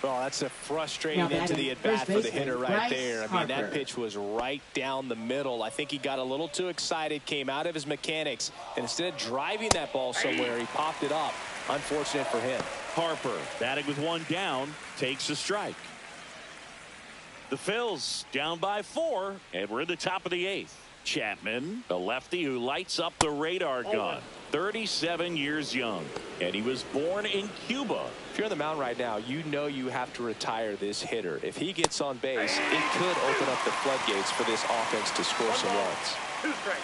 Oh, that's a frustrating end to the at-bat for the hitter right there. I mean, that pitch was right down the middle. I think he got a little too excited, came out of his mechanics, and instead of driving that ball somewhere, he popped it up. Unfortunate for him.
Harper batting with 1 down, takes a strike. The Phils down by 4, and we're in the top of the 8th. Chapman, the lefty who lights up the radar gun. 37 years young, and he was born in Cuba.
If you're on the mound right now, you know you have to retire this hitter. If he gets on base, it could open up the floodgates for this offense to score some runs.
2 strikes.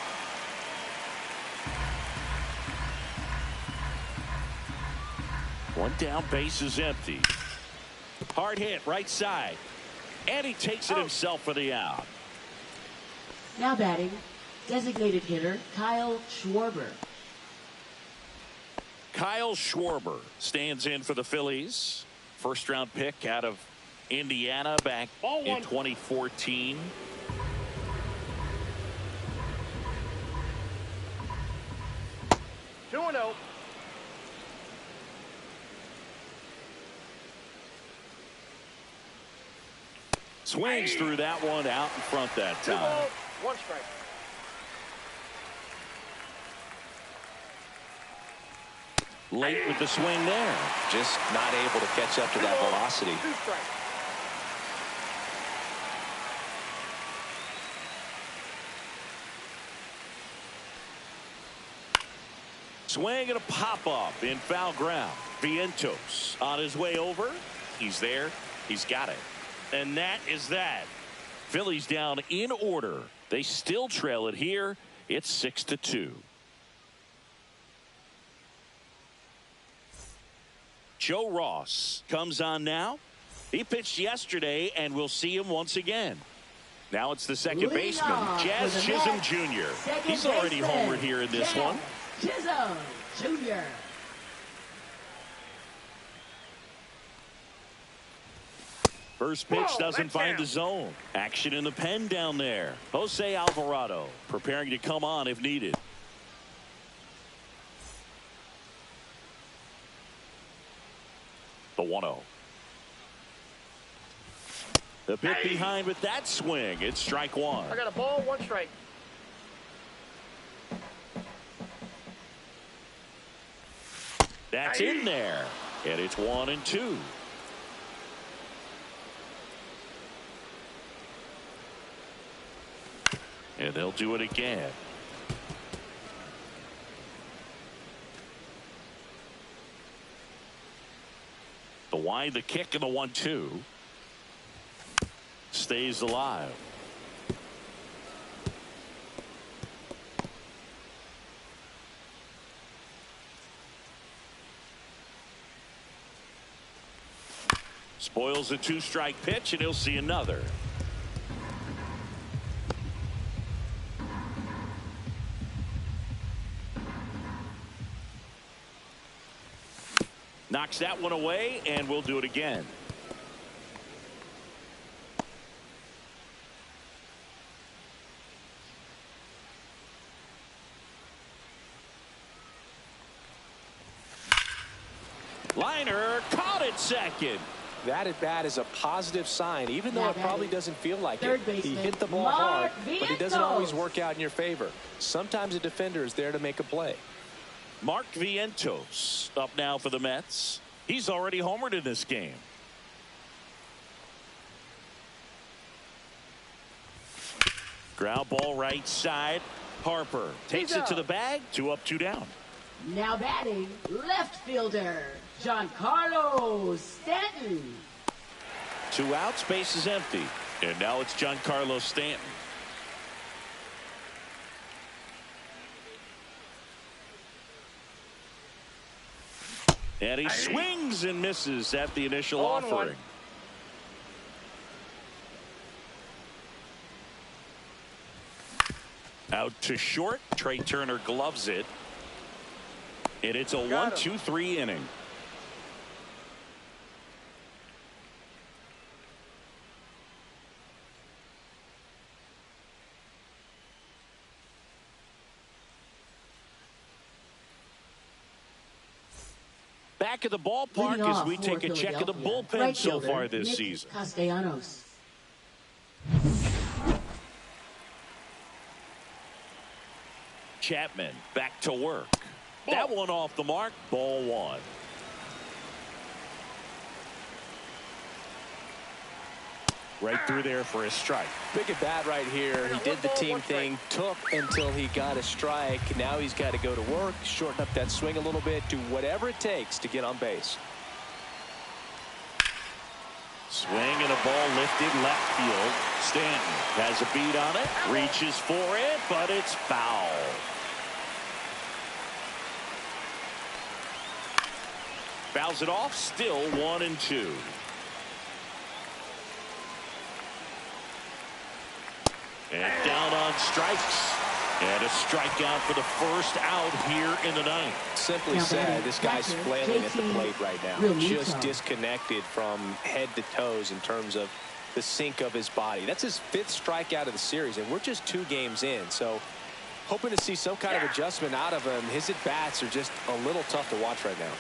One down, base is empty. Hard hit, right side. And he takes it himself for the out.
Now batting, designated hitter Kyle Schwarber.
Kyle Schwarber stands in for the Phillies. First round pick out of Indiana back in 2014.
Two and 0.
Swings through that one out in front that
2
time.
balls, 1 strike.
Late with the swing there.
Just not able to catch up to that velocity.
2 strikes.
Swing and a pop-up in foul ground. Vientos on his way over. He's there. He's got it. And that is that. Phillies down in order. They still trail it here. It's 6-2. Joe Ross comes on now. He pitched yesterday, and we'll see him once again. Now it's the second baseman, Jazz Chisholm Jr. He's already homered here in this one.
Chisholm Jr.
First pitch doesn't find the zone. Action in the pen down there. Jose Alvarado preparing to come on if needed. The 1-0. The bit behind with that swing. It's strike one.
I got a ball, 1 strike.
That's in there. And it's 1-2. And they'll do it again. The wide, the kick, and the 1-2. Stays alive. Spoils a 2-strike pitch, and he'll see another. Knocks that one away, and we'll do it again. Liner caught it second.
That at bat is a positive sign, even though it probably doesn't feel like it. He hit the ball
Mark
hard, but it doesn't always
Vientos.
work out in your favor. Sometimes a defender is there to make a play.
Mark Vientos up now for the Mets. He's already homered in this game. Ground ball right side. Harper takes it to the bag. 2 up, 2 down.
Now batting, left fielder Giancarlo Stanton.
2 outs, base is empty. And now it's Giancarlo Stanton. And he swings and misses at the initial offering. Out to short. Trey Turner gloves it. And it's a 1-2-3 inning. Back at the ballpark as we take a check of the bullpen so far this season.
Castellanos.
Chapman back to work. That one off the mark. Ball 1. Right through there for a strike.
Big at bat right here. He did the team thing, took until he got a strike. Now he's got to go to work, shorten up that swing a little bit, do whatever it takes to get on base.
Swing and a ball lifted left field. Stanton has a beat on it, reaches for it, but it's foul. Fouls it off, still 1-2. And down on strikes. And a strikeout for the first out here in the ninth.
Simply said, this guy's flailing at the plate right now. Just disconnected from head to toes in terms of the sink of his body. That's his 5th strikeout of the series, and we're just 2 games in. So hoping to see some kind of adjustment out of him. His at-bats are just a little tough to watch right now.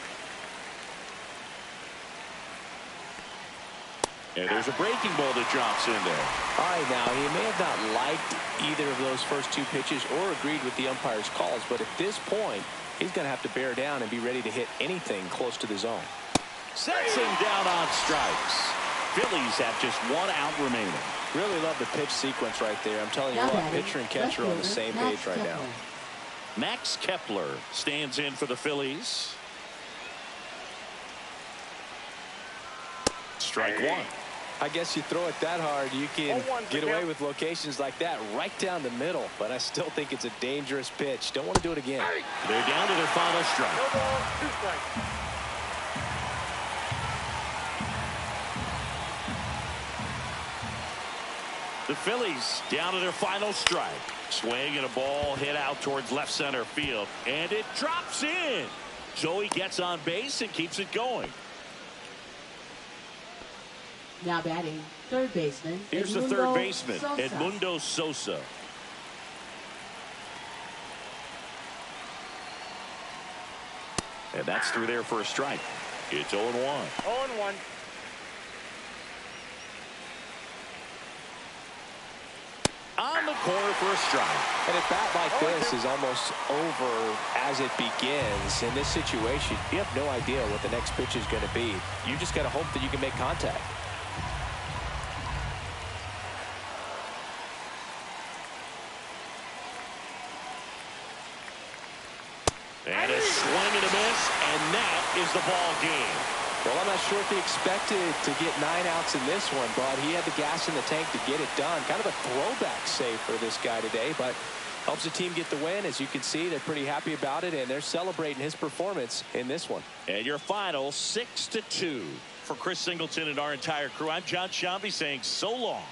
And there's a breaking ball that drops in there.
All right, now, he may have not liked either of those first 2 pitches or agreed with the umpire's calls, but at this point, he's going to have to bear down and be ready to hit anything close to the zone.
Sets him down on strikes. Phillies have just 1 out remaining.
Really love the pitch sequence right there. I'm telling you what, pitcher and catcher on the same page right now.
Max Kepler stands in for the Phillies. Strike 1.
I guess you throw it that hard, you can get away with locations like that right down the middle. But I still think it's a dangerous pitch. Don't want to do it again.
They're down to their final strike.
No ball, 2 strikes.
The Phillies down to their final strike. Swing and a ball hit out towards left center field. And it drops in. So he gets on base and keeps it going.
Now batting, third baseman.
Here's the third baseman, Edmundo Sosa. And that's through there for a strike. It's 0-1.
0-1.
On the corner for a strike.
And a bat like this is almost over as it begins. In this situation, you have no idea what the next pitch is going to be. You just got to hope that you can make contact.
And a swing and a miss, and that is the ball game.
Well, I'm not sure if he expected to get 9 outs in this one, but he had the gas in the tank to get it done. Kind of a throwback save for this guy today, but helps the team get the win. As you can see, they're pretty happy about it, and they're celebrating his performance in this one.
And your final 6-2 for Chris Singleton and our entire crew. I'm John Shambi saying so long.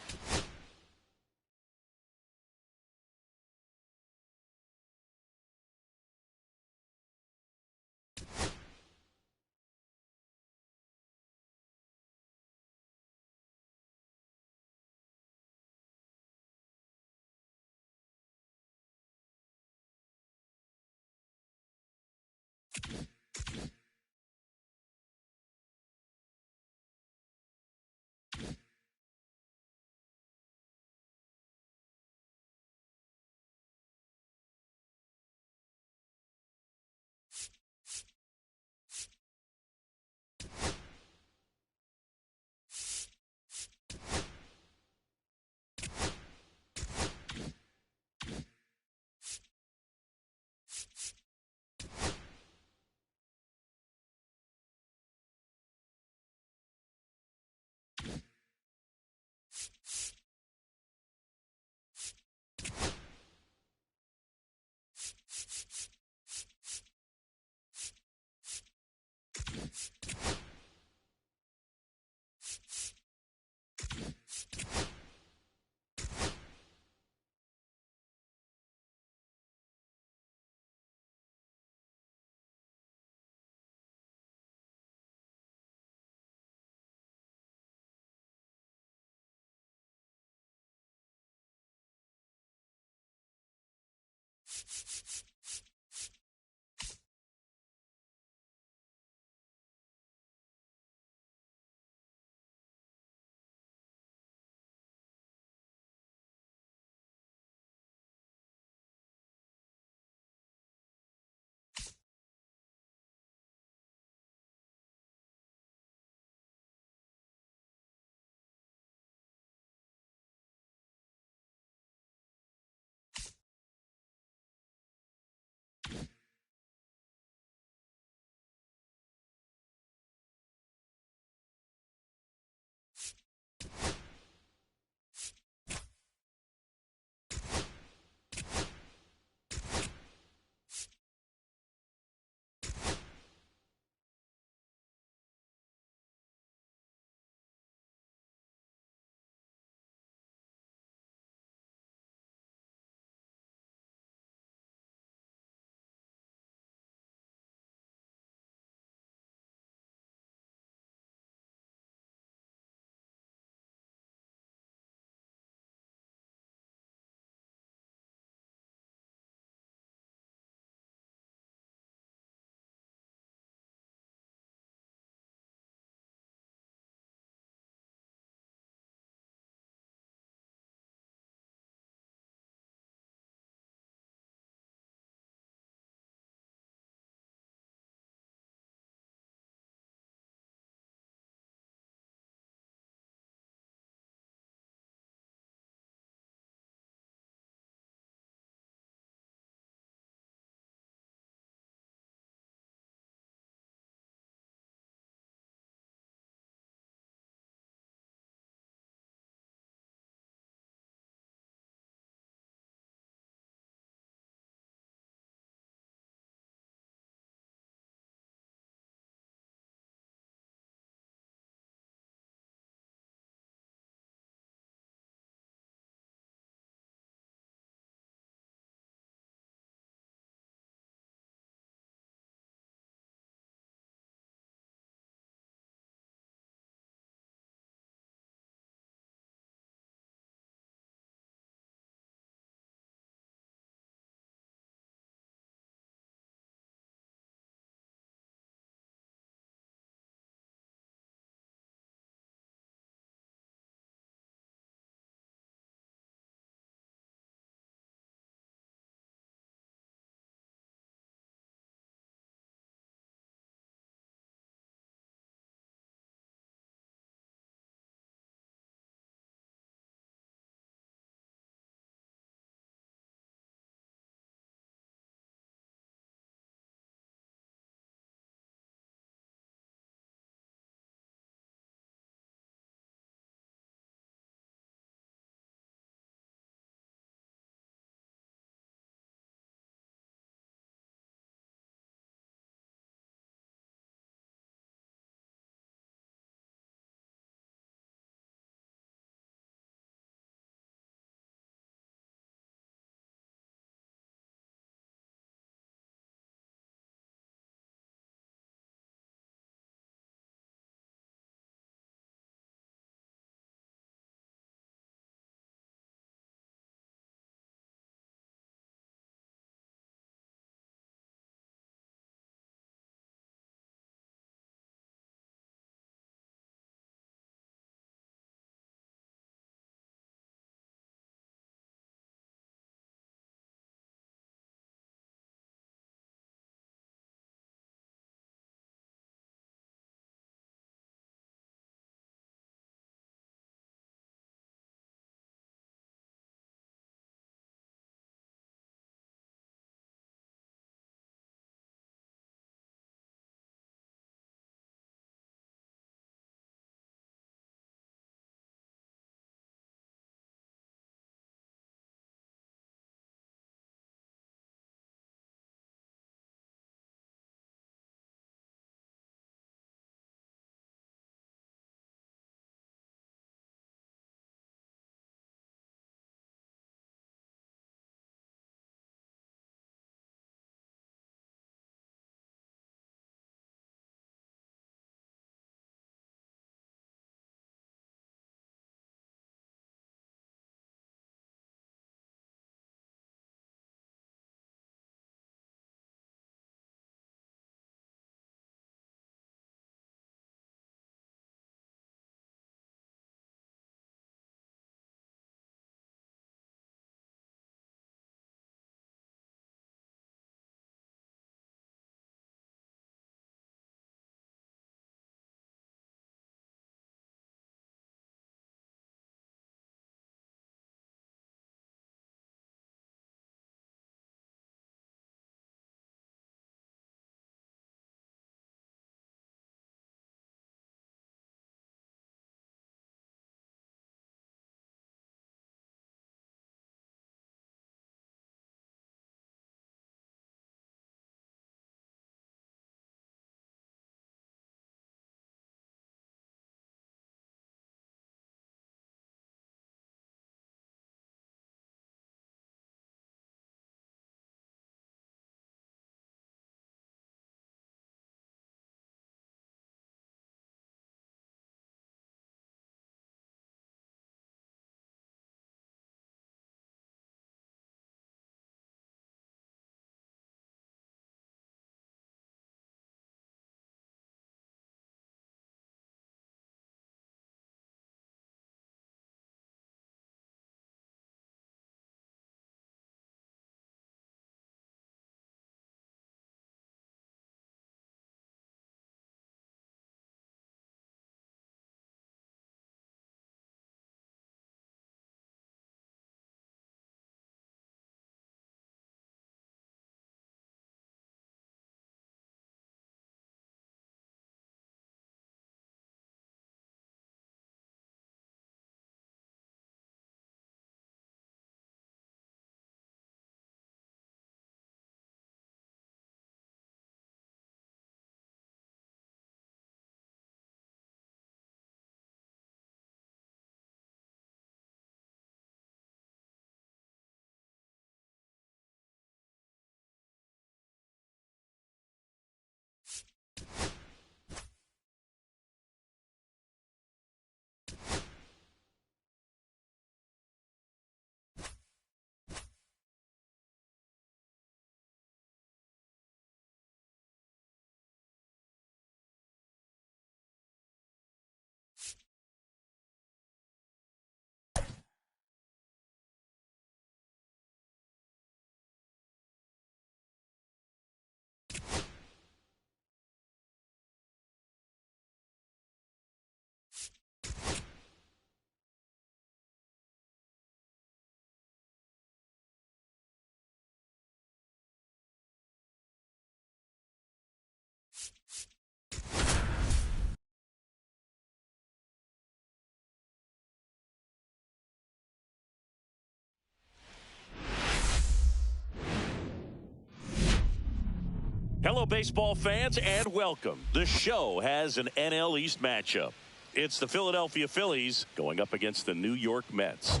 Hello, baseball fans, and welcome. The show has an NL East matchup. It's the Philadelphia Phillies going up against the New York Mets.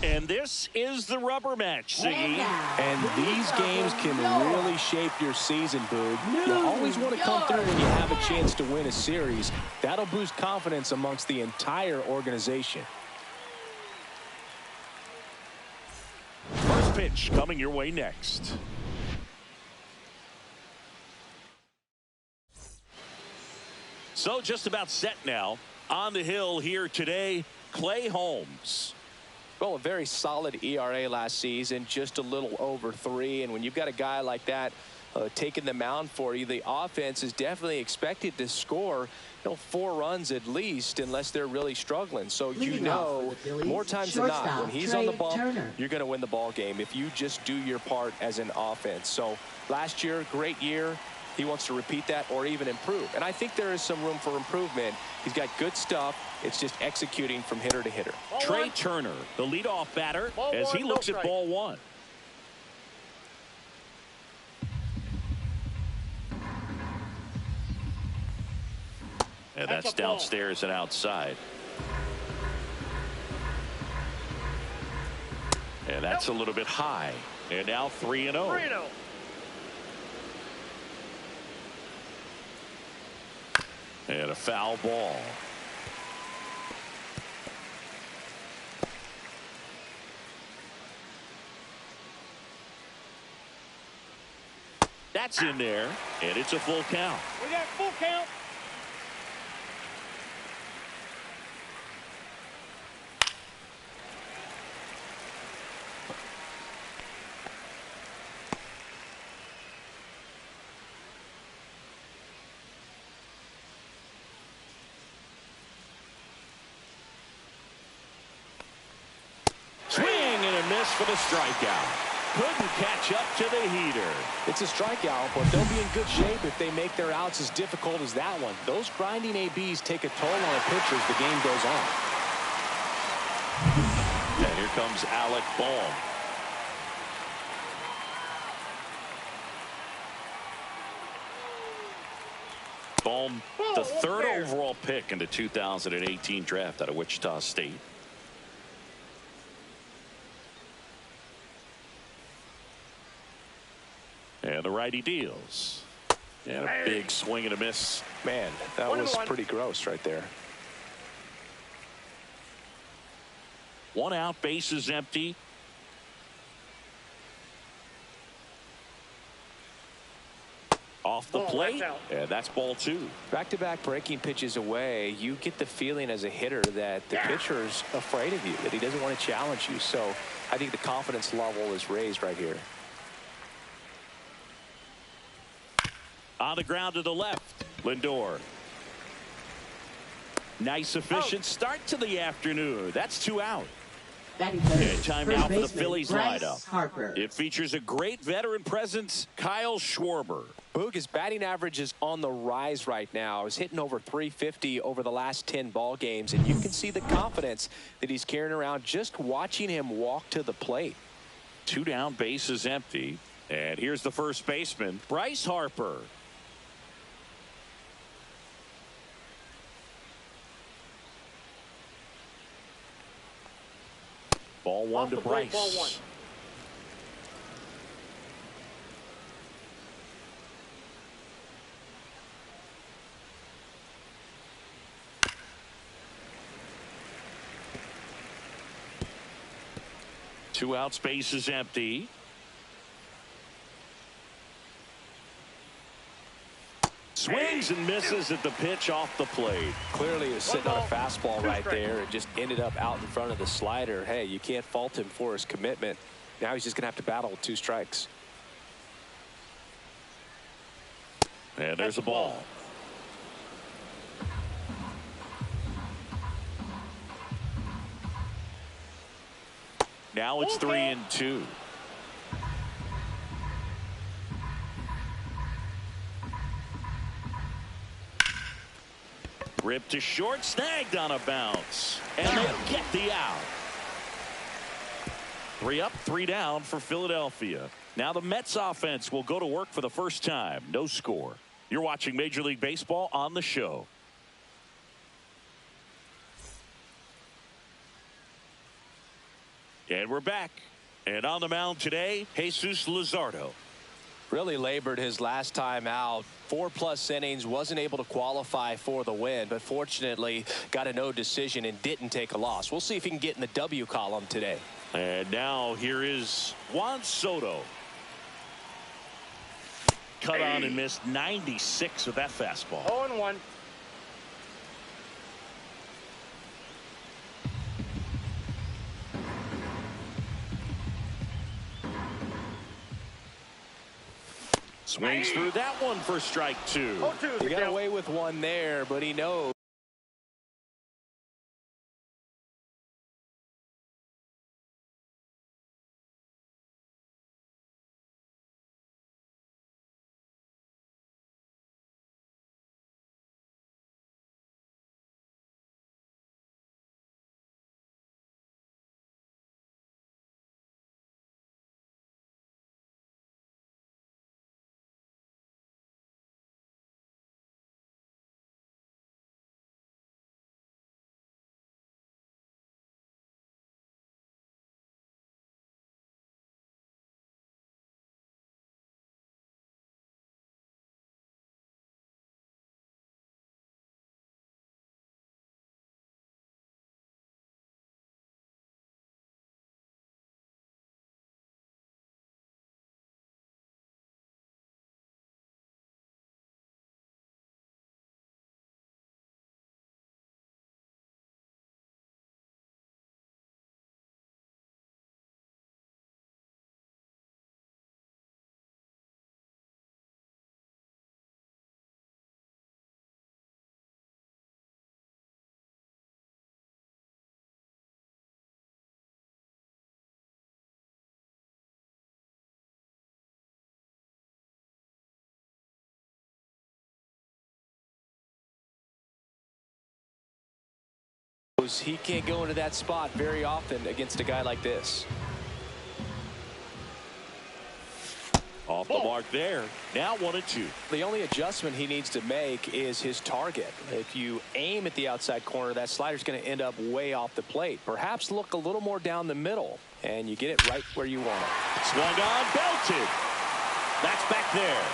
And this is the rubber match, Siggy.
And these games can really shape your season, Boog. You always want to come through when you have a chance to win a series. That'll boost confidence amongst the entire organization.
First pitch coming your way next. So just about set now. On the hill here today, Clay Holmes.
Well, a very solid ERA last season, just a little over 3. And when you've got a guy like that taking the mound for you, the offense is definitely expected to score 4 runs at least, unless they're really struggling. So you know, more times than not, when he's on the bump, you're going to win the ball game if you just do your part as an offense. So last year, great year. He wants to repeat that or even improve. And I think there is some room for improvement. He's got good stuff. It's just executing from hitter to hitter.
Trey Turner, the leadoff batter, as he looks at ball 1. And that's downstairs and outside. And that's a little bit high. And now 3-0.
3-0.
And a foul ball. That's in there, and it's a full count.
We got full count.
For the strikeout. Couldn't catch up to the heater.
It's a strikeout, but they'll be in good shape if they make their outs as difficult as that one. Those grinding ABs take a toll on a pitcher as the game goes on.
And here comes Alec Bohm. Bohm, the 3rd overall pick in the 2018 draft out of Wichita State. And the righty deals. And a big swing and a miss.
Man, that was pretty gross right there.
1 out, bases empty. Off the plate, and that's ball 2.
Back-to-back breaking pitches away, you get the feeling as a hitter that the pitcher's afraid of you, that he doesn't want to challenge you. So I think the confidence level is raised right here.
On the ground to the left, Lindor. Nice efficient start to the afternoon. That's 2 out. And time now for the Phillies lineup. It features a great veteran presence, Kyle Schwarber.
Boog, his batting average is on the rise right now. He's hitting over 350 over the last 10 ball games, and you can see the confidence that he's carrying around just watching him walk to the plate.
2 down, bases empty. And here's the first baseman, Bryce Harper. Ball 1 to Bryce.
Ball 1.
Two out, space is empty. Swings and misses at the pitch off the plate.
Clearly is sitting on a fastball right there and just ended up out in front of the slider. Hey, you can't fault him for his commitment. Now he's just going to have to battle with 2 strikes.
And there's a ball. Now it's 3-2. Ripped to short, snagged on a bounce. And they'll get the out. 3 up, 3 down for Philadelphia. Now the Mets offense will go to work for the first time. No score. You're watching Major League Baseball on the show. And we're back. And on the mound today, Jesus Luzardo.
Really labored his last time out. 4+ innings, wasn't able to qualify for the win, but fortunately got a no decision and didn't take a loss. We'll see if he can get in the W column today.
And now here is Juan Soto. Cut on and missed 96 with that fastball.
0-1.
Swings through that one for strike 2.
0-2.
He got away with one there, but he knows. He can't go into that spot very often against a guy like this.
Off the mark there. Now 1-2.
The only adjustment he needs to make is his target. If you aim at the outside corner, that slider's going to end up way off the plate. Perhaps look a little more down the middle, and you get it right where you want it.
Swung on, belted. That's back there.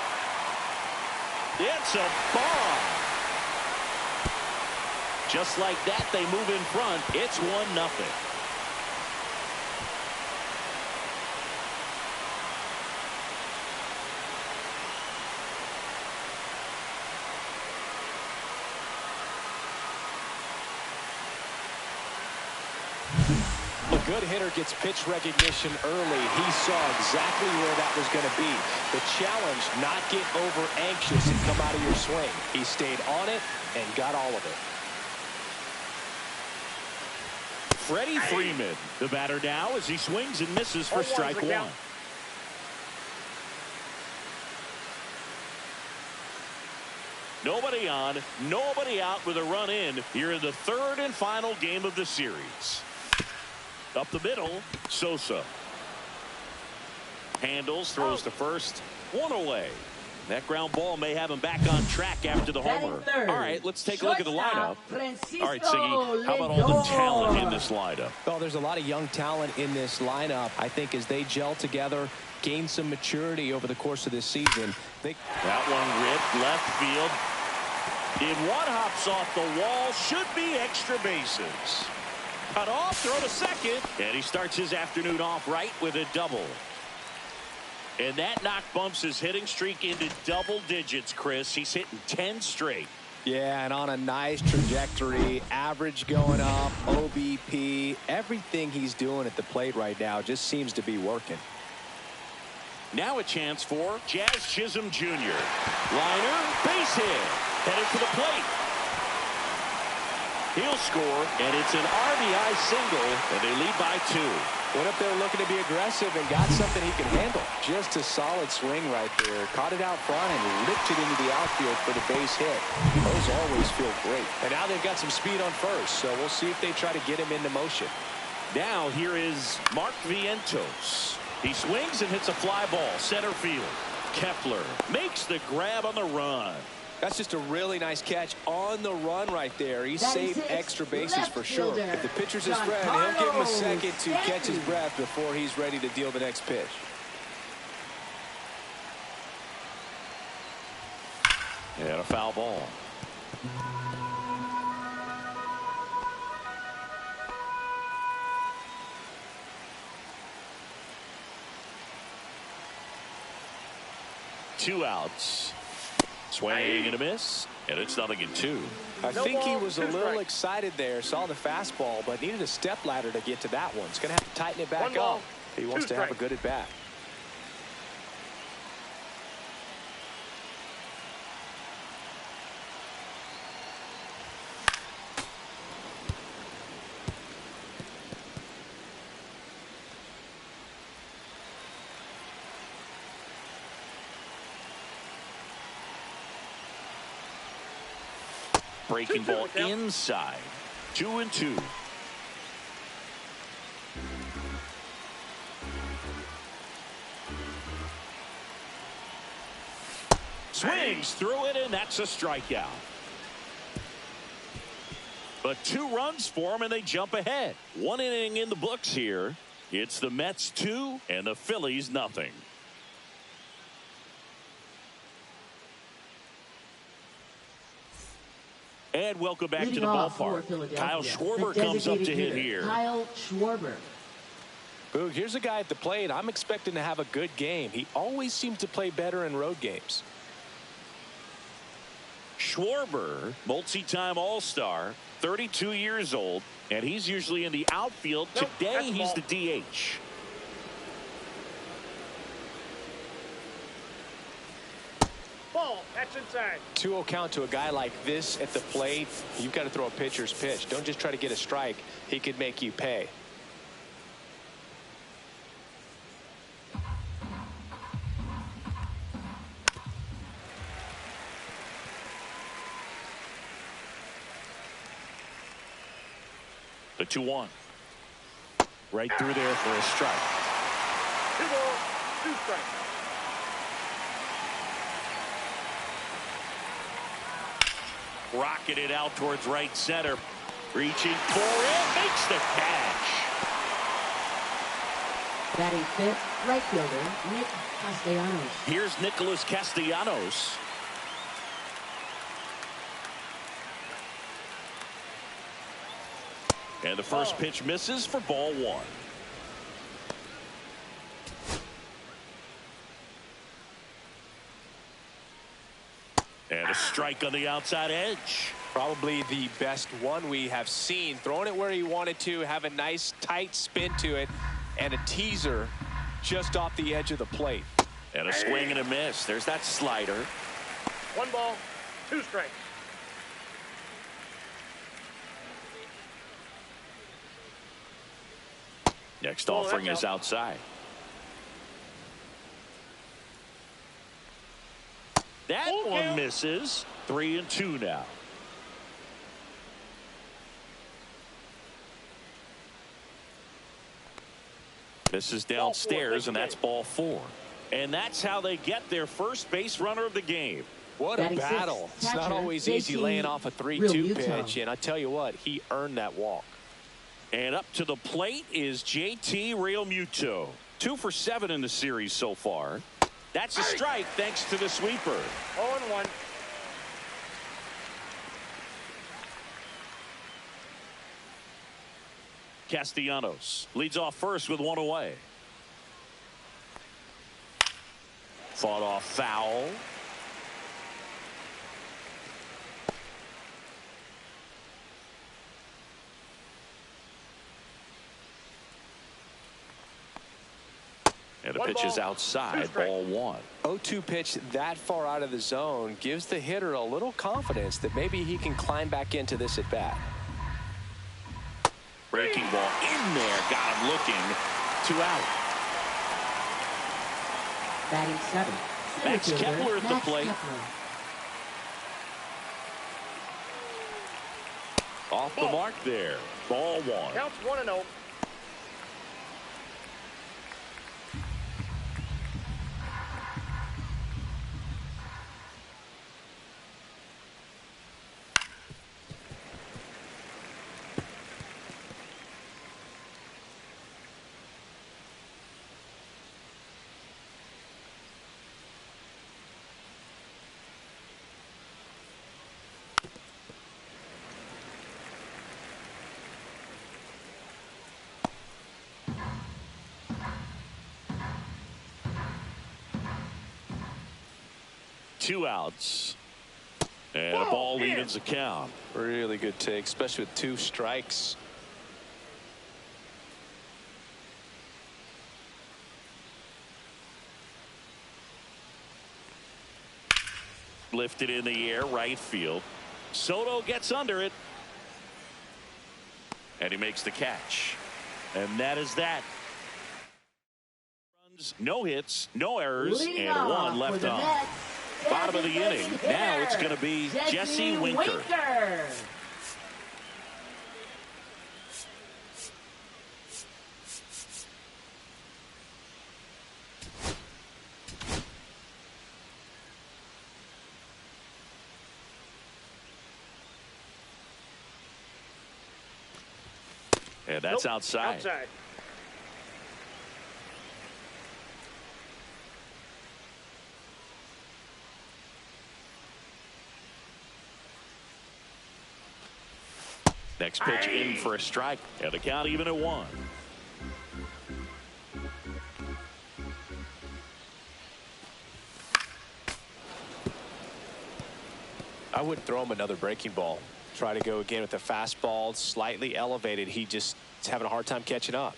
It's a bomb. Just like that, they move in front. It's 1-0.
A good hitter gets pitch recognition early. He saw exactly where that was going to be. The challenge, not get over anxious and come out of your swing. He stayed on it and got all of it.
Freddie Freeman, the batter now, as he swings and misses for strike 1. Nobody on, nobody out with a run in here in the 3rd and final game of the series. Up the middle, Sosa. Handles, throws to first, 1 away. That ground ball may have him back on track after the homer. All right, let's take a look at the lineup. All right, Siggy, how about all the talent in this lineup?
Well, there's a lot of young talent in this lineup. I think as they gel together, gain some maturity over the course of this season.
That one ripped left field. In one, hops off the wall. Should be extra bases. Cut off, throw to second. And he starts his afternoon off right with a double. And that knock bumps his hitting streak into double digits, Chris. He's hitting 10 straight.
Yeah, and on a nice trajectory. Average going up, OBP. Everything he's doing at the plate right now just seems to be working.
Now a chance for Jazz Chisholm Jr. Liner, base hit. Headed for the plate. He'll score, and it's an RBI single, and they lead by 2.
Went up there looking to be aggressive and got something he can handle. Just a solid swing right there. Caught it out front and ripped it into the outfield for the base hit. Those always feel great. And now they've got some speed on first, so we'll see if they try to get him into motion.
Now here is Mark Vientos. He swings and hits a fly ball center field. Kepler makes the grab on the run.
That's just a really nice catch on the run right there. He saved extra bases for sure. If the pitcher's his friend, he'll give him a second to catch his breath before he's ready to deal the next pitch.
And a foul ball. Two outs. Swing and a miss, and it's 0-2.
I think he was a little excited there, saw the fastball, but needed a step ladder to get to that one. He's going to have to tighten it back up. He wants to have a good at bat.
Breaking ball inside. 2-2. Swings through it, and that's a strikeout. But 2 runs for him, and they jump ahead. 1 inning in the books here. It's the Mets 2 and the Phillies nothing. And welcome back to the ballpark. Kyle Schwarber comes up to hit here.
Kyle Schwarber.
Boog, here's a guy at the plate I'm expecting to have a good game. He always seems to play better in road games.
Schwarber, multi-time All-Star, 32 years old, and he's usually in the outfield. Today he's the DH.
Ball, that's inside.
2-0 count to a guy like this at the plate. You've got to throw a pitcher's pitch. Don't just try to get a strike. He could make you pay.
The 2-1. Right through there for a strike.
2 balls, 2 strikes.
Rocketed out towards right center. Reaching for it. Makes the catch.
Batting 5th, right fielder, Nick Castellanos.
Here's Nicholas Castellanos. And the first pitch misses for ball 1. And a strike on the outside edge.
Probably the best one we have seen. Throwing it where he wanted to, have a nice tight spin to it, and a teaser just off the edge of the plate.
And a swing and a miss. There's that slider.
1 ball, 2 strikes.
Next offering is outside. That one misses. 3-2 now. This is downstairs, and that's ball 4. And that's how they get their first base runner of the game.
What a battle. It's not always easy laying off a 3-2 pitch, and I tell you what, he earned that walk.
And up to the plate is JT Realmuto. 2 for 7 in the series so far. That's a strike thanks to the sweeper.
0-1.
Castellanos leads off first with 1 away. Fought off foul. And the pitch is outside, ball 1.
0-2 pitch that far out of the zone gives the hitter a little confidence that maybe he can climb back into this at bat.
Breaking ball in there, got him looking. 2 out.
Batting 7.
Max Kepler at the plate.
Off the mark there. Ball 1.
Counts 1-0.
2 outs. And a ball evens the count.
Really good take, especially with 2 strikes.
Lifted in the air, right field. Soto gets under it. And he makes the catch. And that is that. Runs, no hits, no errors,
Leading
and 1
off
left
for the
on.
Mets,
Bottom of the inning.
hitter,
Now it's going to be Jesse Winker. And that's outside.
Outside.
Next pitch in for a strike. And the count even at 1.
I would throw him another breaking ball. Try to go again with the fastball, slightly elevated. He just is having a hard time catching up.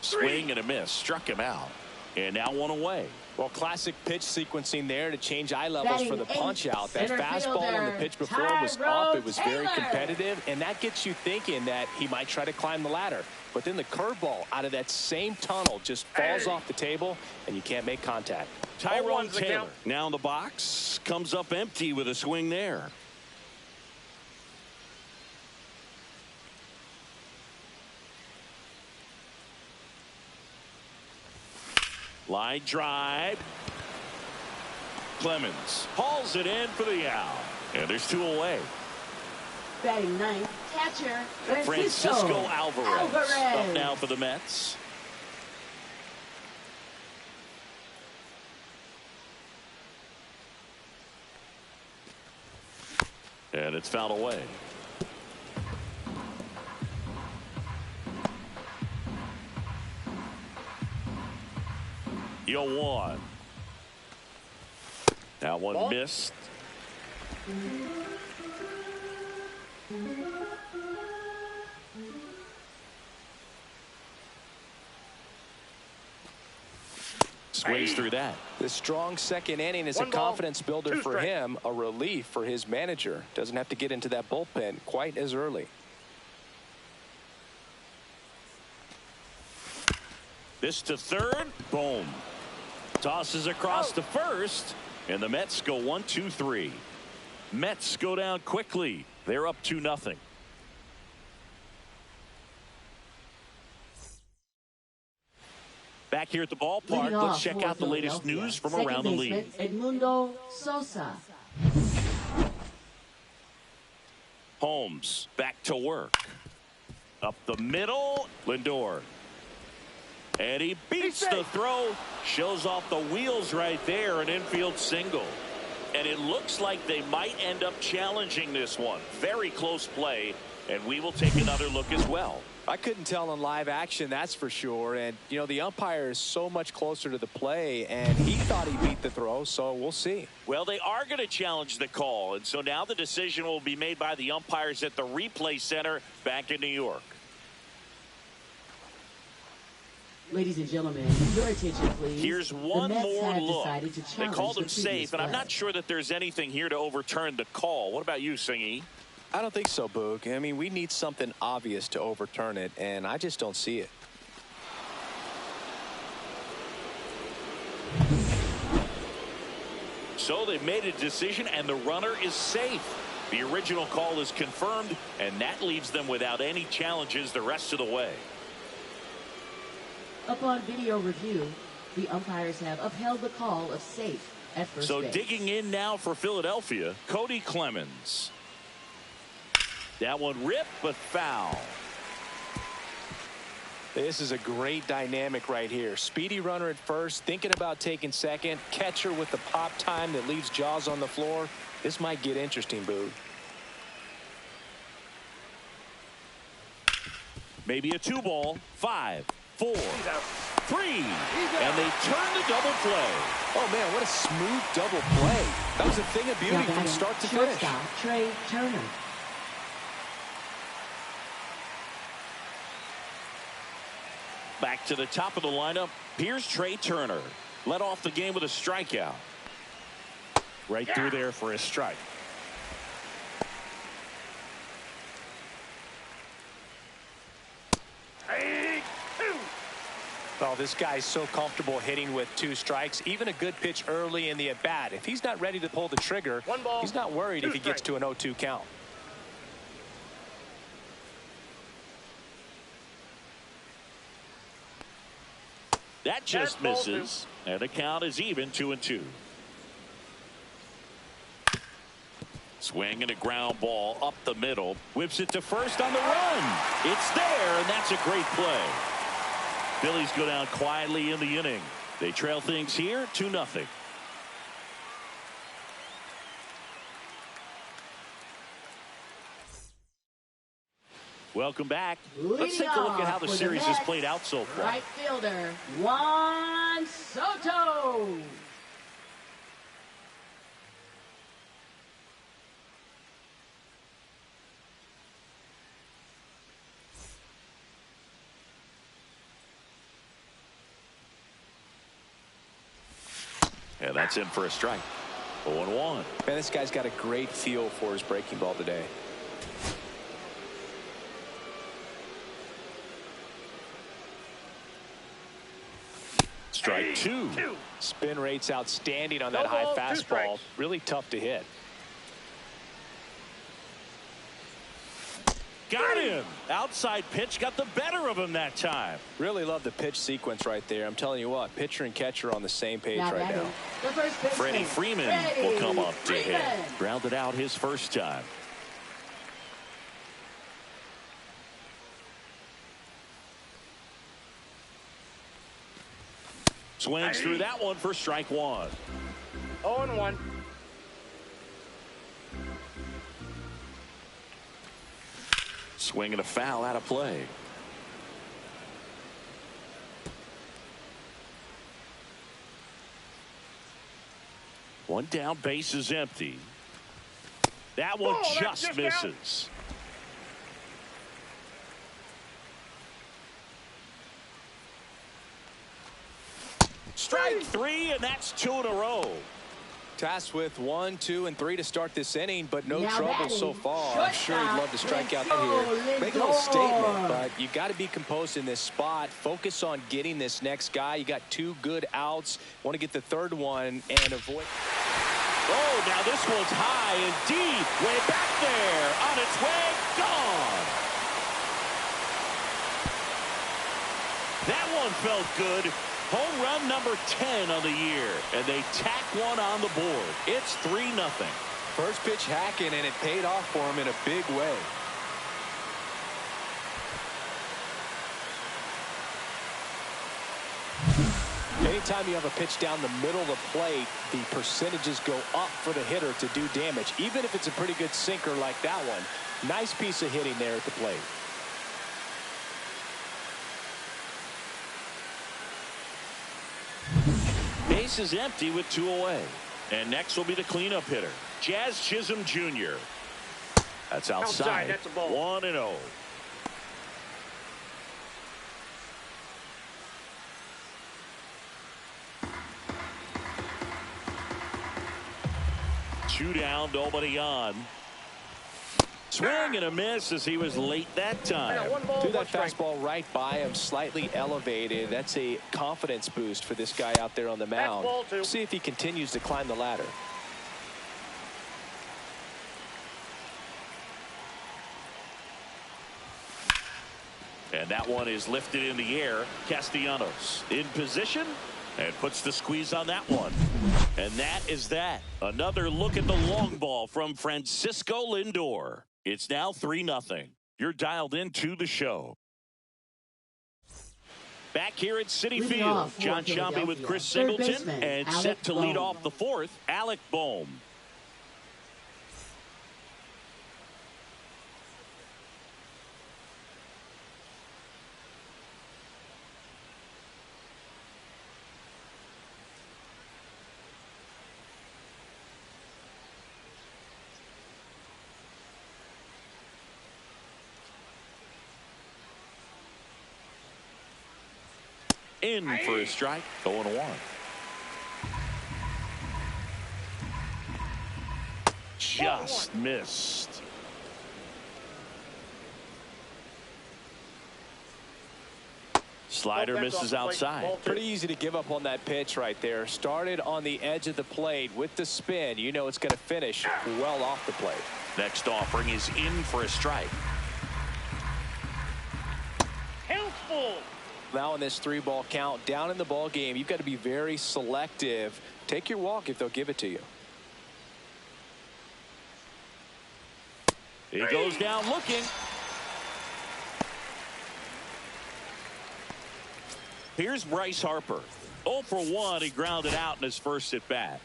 Swing and a miss. Struck him out. And now 1 away.
Well, classic pitch sequencing there to change eye levels for the punch out. That fastball on the pitch before was up. It was very competitive, and that gets you thinking that he might try to climb the ladder. But then the curveball out of that same tunnel just falls off the table, and you can't make contact.
Tyrone Taylor now in the box. Comes up empty with a swing there. Line drive. Clemens hauls it in for the out. And there's 2 away.
Batting 9th, catcher
Francisco Alvarez. Up now for the Mets. And it's fouled away. Yo, 1. That one missed. Swings through that.
The strong second inning is a confidence builder for him, a relief for his manager. Doesn't have to get into that bullpen quite as early.
This to third. Boom. Tosses across to first. And the Mets go 1-2-3. Mets go down quickly. They're up 2-0. Back here at the ballpark, let's check out the latest news from around the league.
Edmundo Sosa.
Holmes back to work. Up the middle. Lindor. And he beats the throw. Shows off the wheels right there. An infield single. And it looks like they might end up challenging this one. Very close play. And we will take another look as well.
I couldn't tell in live action, that's for sure. And, you know, the umpire is so much closer to the play, and he thought he beat the throw, so we'll see.
Well, they are going to challenge the call, and so now the decision will be made by the umpires at the replay center back in New York.
Ladies and gentlemen, your attention, please.
Here's one more look. They called him safe, and I'm not sure that there's anything here to overturn the call. What about you, Singy?
I don't think so, Boog. I mean, we need something obvious to overturn it, and I just don't see it.
So they've made a decision, and the runner is safe. The original call is confirmed, and that leaves them without any challenges the rest of the way.
Upon video review, the umpires have upheld the call of safe at first base.
Digging in now for Philadelphia, Cody Clemens. That one ripped, but foul.
This is a great dynamic right here. Speedy runner at first, thinking about taking second. Catcher with the pop time that leaves Jaws on the floor. This might get interesting, Boog.
Maybe a 2-ball. 5, 4. 3. And they turn the double play.
Oh, man, what a smooth double play. That was a thing of beauty from start to finish.
Trey Turner.
Back to the top of the lineup. Here's Trey Turner. Led off the game with a strikeout. Right through there for a strike.
Oh, this guy's so comfortable hitting with 2 strikes. Even a good pitch early in the at-bat. If he's not ready to pull the trigger,
1 ball,
he's not worried if he gets to an 0-2 count.
That just misses. And the count is even 2-2. Swing and a ground ball up the middle. Whips it to first on the run. It's there, and that's a great play. Phillies go down quietly in the inning. They trail things here 2-0. Welcome back. Let's take a look at how the series has played out so far.
Right fielder, Juan Soto.
And that's in for a strike. 0-1.
Man, this guy's got a great feel for his breaking ball today.
Strike 2.
Spin rate's outstanding on that high fastball. Really tough to hit.
Got him. Outside pitch got the better of him that time.
Really love the pitch sequence right there. I'm telling you what, pitcher and catcher on the same page right now.
Freddie Freeman will come up to hit. Grounded out his first time. Swings through that one for strike 1.
0-1.
Swing and a foul out of play. One down, base is empty. That one just misses. Strike 3, and that's 2 in a row.
Tasked with 1, 2, and 3 to start this inning, but no trouble so far. I'm sure he'd love to strike out here. Make a little statement, but you got to be composed in this spot. Focus on getting this next guy. You got 2 good outs. Want to get the third one and avoid.
Oh, now this one's high and deep. Way back there. On its way. Gone. That one felt good. Home run number 10 on the year, and they tack one on the board. It's 3-0.
First pitch hacking, and it paid off for him in a big way. Anytime you have a pitch down the middle of the plate, the percentages go up for the hitter to do damage, even if it's a pretty good sinker like that one. Nice piece of hitting there at the plate.
Base is empty with 2 away. And next will be the cleanup hitter, Jazz Chisholm Jr. That's outside.
That's a ball.
1-0. Two down, nobody on. Swing and a miss as he was late that time.
Threw that fastball right by him, slightly elevated. That's a confidence boost for this guy out there on the mound. See if he continues to climb the ladder.
And that one is lifted in the air. Castellanos in position and puts the squeeze on that one. And that is that. Another look at the long ball from Francisco Lindor. It's now 3-0. You're dialed into the show. Back here at Citi Field, John Sciambi with Chris Singleton, and set to lead off the fourth, Alec Bohm. In for a strike. 0-1. Just missed. Slider misses outside.
Pretty easy to give up on that pitch right there. Started on the edge of the plate with the spin. You know it's going to finish well off the plate.
Next offering is in for a strike.
Helpful.
Now in this 3-ball count, down in the ball game, you've got to be very selective. Take your walk if they'll give it to you.
He goes down looking. Here's Bryce Harper. 0 for 1. He grounded out in his first at bat.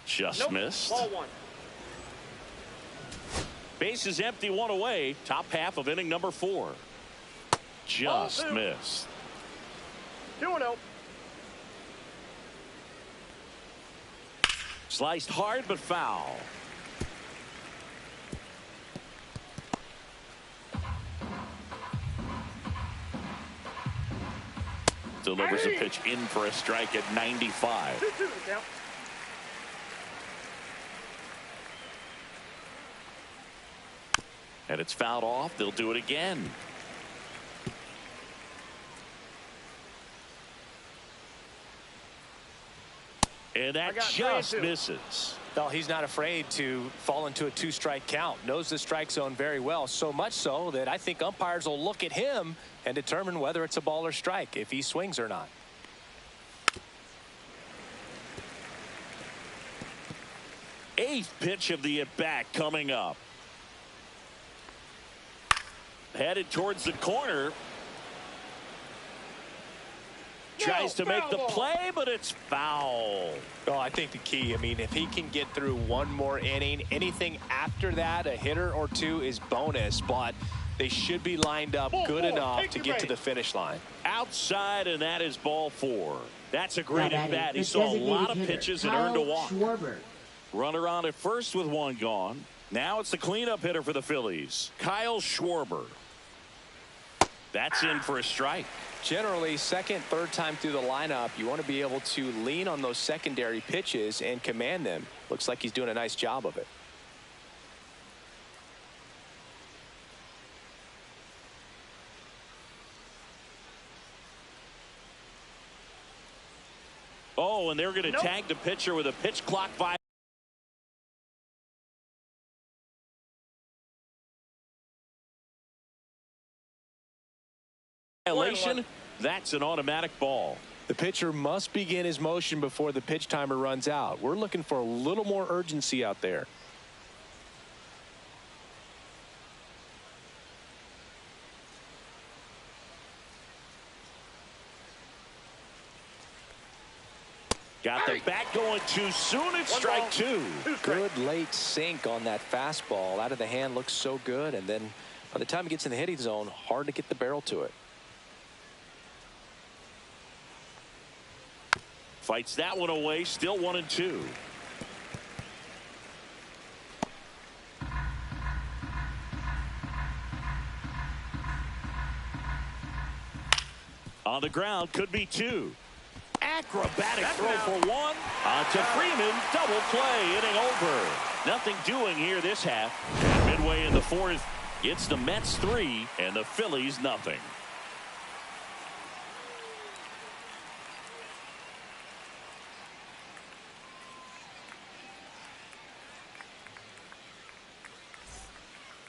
Just missed.
Ball 1.
Base is empty, 1 away. Top half of inning number 4. Just missed.
2-0.
Sliced hard but foul. Delivers a pitch in for a strike at 95.
2-2 the count.
And it's fouled off. They'll do it again. And that just misses.
Well, he's not afraid to fall into a 2-strike count. Knows the strike zone very well. So much so that I think umpires will look at him and determine whether it's a ball or strike, if he swings or not.
Eighth pitch of the at-bat coming up. Headed towards the corner. Tries to make the play, but it's foul.
Oh, I think the key, I mean, if he can get through one more inning, anything after that, a hitter or two is bonus, but they should be lined up good enough to get to the finish line.
Outside, and that is ball 4. That's a great at-bat. He saw a lot of pitches and earned a walk. Runner on at first with 1 gone. Now it's the cleanup hitter for the Phillies, Kyle Schwarber. That's in for a strike.
Generally, second, third time through the lineup, you want to be able to lean on those secondary pitches and command them. Looks like he's doing a nice job of it.
Oh, and they're going to tag the pitcher with a pitch clock violation. That's an automatic ball.
The pitcher must begin his motion before the pitch timer runs out. We're looking for a little more urgency out there.
Got the bat going too soon. It's strike 2.
Good late sink on that fastball. Out of the hand, looks so good. And then by the time it gets in the hitting zone, hard to get the barrel to it.
Fights that one away. Still 1-2. On the ground, could be 2. Acrobatic throw for 1. On to Freeman. Double play. Inning over. Nothing doing here this half. And midway in the 4th, it's the Mets 3 and the Phillies nothing.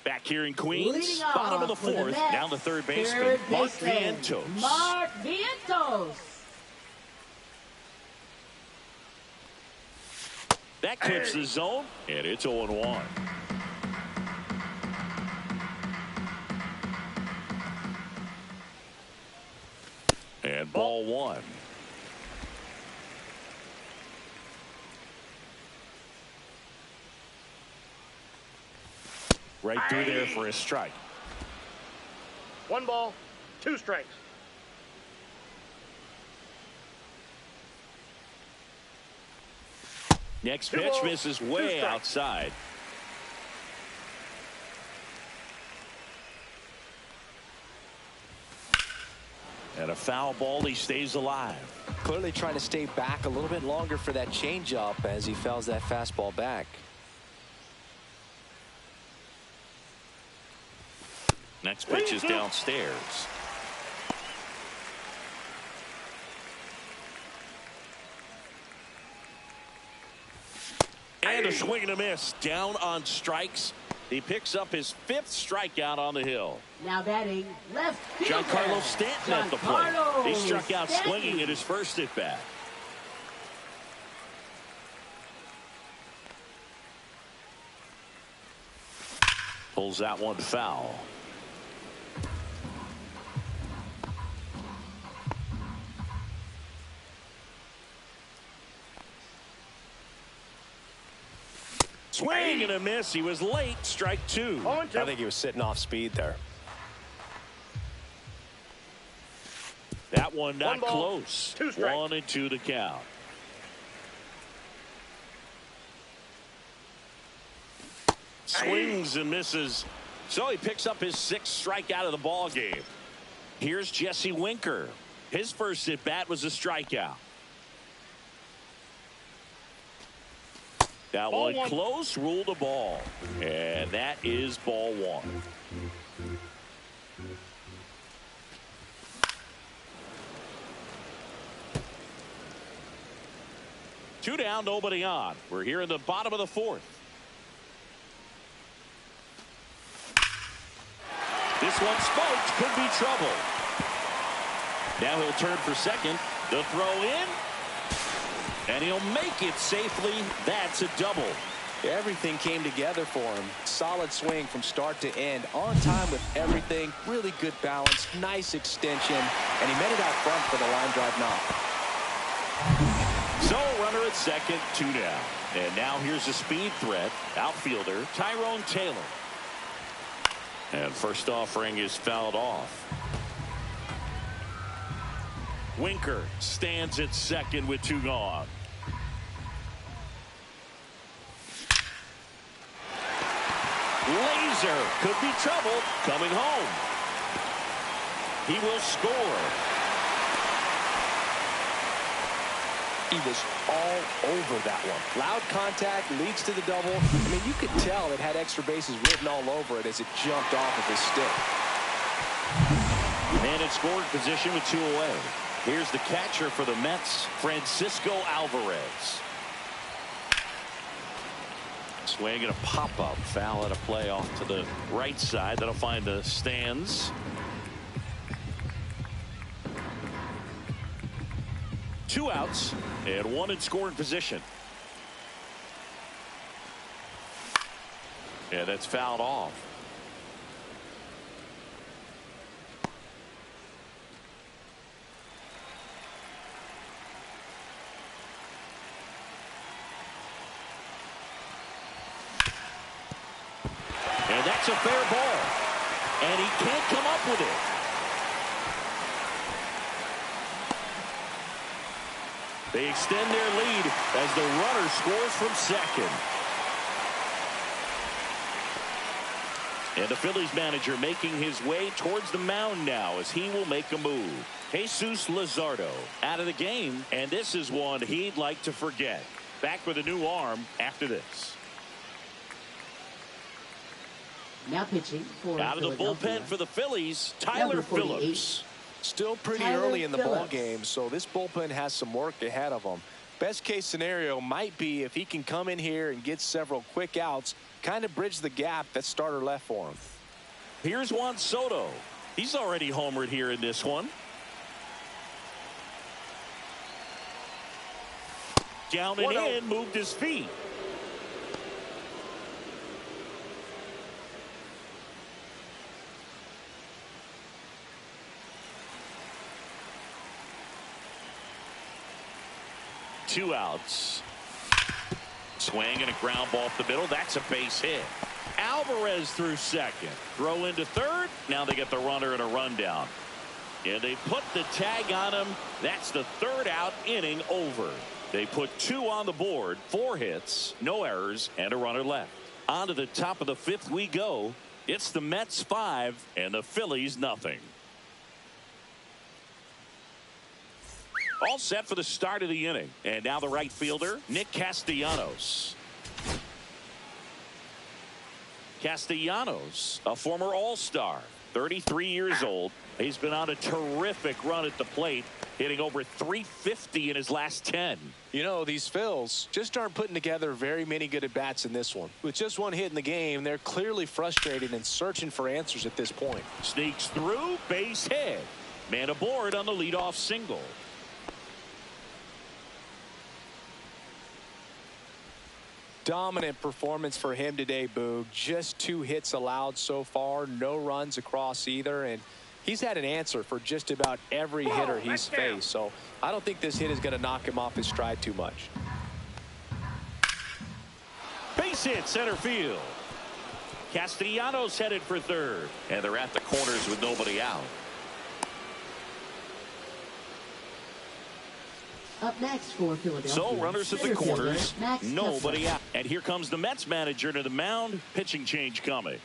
Back here in Queens, bottom of the 4th, down to third baseman, Mark Vientos.
Mark Vientos.
That clips the zone, and it's 0-1. And ball 1. Right through there for a strike.
1 ball, 2 strikes.
Next
Two
pitch
balls,
misses
two
way
strikes.
outside. And a foul ball. He stays alive.
Clearly trying to stay back a little bit longer for that changeup as he fouls that fastball back.
Next pitch is downstairs. And a swing and a miss. Down on strikes. He picks up his 5th strikeout on the hill.
Now batting left fielder.
Giancarlo Stanton at the plate.
Giancarlo
He struck out
Stanton.
swinging at his first at bat. Pulls that one foul. Swing and a miss. He was late. Strike 2.
I think he was sitting off speed there.
That one not
One ball,
close.
2 strikes.
1-2 to count. Swings and misses. So he picks up his 6th strikeout of the ball game. Here's Jesse Winker. His first at bat was a strikeout. That
Ball
one
one.
close, ruled a ball. And that is ball 1. Two down, nobody on. We're here in the bottom of the 4th. This one smoked, could be trouble. Now he'll turn for second. The throw in. And he'll make it safely. That's a double.
Everything came together for him. Solid swing from start to end. On time with everything. Really good balance. Nice extension. And he made it out front for the line drive knock.
So runner at second, 2 down. And now here's a speed threat. Outfielder Tyrone Taylor. And first offering is fouled off. Winker stands at second with 2 gone. Laser could be trouble coming home. He will score.
He was all over that one. Loud contact leads to the double. I mean, you could tell it had extra bases written all over it as it jumped off of his stick.
Man in scoring position with 2 away. Here's the catcher for the Mets, Francisco Alvarez. Swing and a pop-up. Foul at a play off to the right side. That'll find the stands. 2 outs and 1 in scoring position. And that's fouled off. And that's a fair ball. And he can't come up with it. They extend their lead as the runner scores from second. And the Phillies manager making his way towards the mound now as he will make a move. Jesus Luzardo out of the game, and this is one he'd like to forget. Back with a new arm after this.
Now pitching for
Out of the bullpen for the Phillies, Tyler
Number 48.
Phillips.
Still pretty
Tyler
early in the ball
Phillips.
game, so this bullpen has some work ahead of him. Best case scenario might be if he can come in here and get several quick outs, kind of bridge the gap that starter left for him.
Here's Juan Soto. He's already homered here in this one. Down and in, moved his feet. Two outs. Swing and a ground ball up the middle. That's a base hit. Alvarez through second. Throw into third. Now they get the runner and a rundown. And they put the tag on him. That's the 3rd out, inning over. They put 2 on the board, 4 hits, no errors, and a runner left. On to the top of the 5th we go. It's the Mets 5 and the Phillies nothing. All set for the start of the inning. And now the right fielder, Nick Castellanos. Castellanos, a former All-Star, 33 years old. He's been on a terrific run at the plate, hitting over .350 in his last 10.
You know, these Phils just aren't putting together very many good at-bats in this one. With just 1 hit in the game, they're clearly frustrated and searching for answers at this point.
Sneaks through, base hit. Man aboard on the leadoff single.
Dominant performance for him today, Boog. Just 2 hits allowed so far, no runs across either, and he's had an answer for just about every hitter he's faced. So I don't think this hit is going to knock him off his stride too much.
Base hit center field. Castellanos headed for third, and they're at the corners with nobody out.
Up next for Philadelphia.
So runners at the
center fielder,
corners,
Max
nobody
Kepler.
out. And here comes the Mets manager to the mound. Pitching change coming.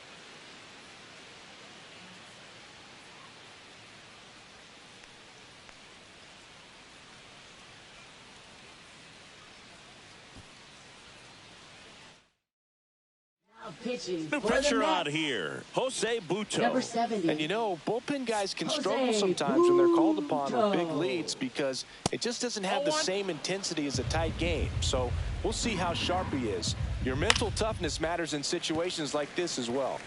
Pitching
New
for the
pitcher on
Mets.
here, Jose Butto.
Number 70.
And you know, bullpen guys can
Jose
struggle sometimes when they're called upon with big
Butto.
leads because it just doesn't have the same intensity as a tight game. So we'll see how sharp he is. Your mental toughness matters in situations like this as well.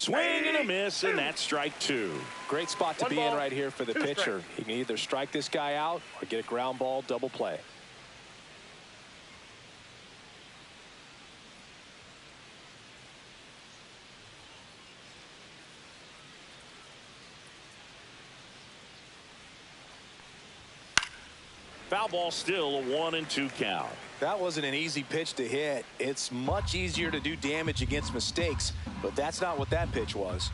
Swing and a miss, and that's strike 2.
Great spot to be in right here for the pitcher. He can either strike this guy out or get a ground ball double play.
Foul ball, still a 1-2 count.
That wasn't an easy pitch to hit. It's much easier to do damage against mistakes, but that's not what that pitch was.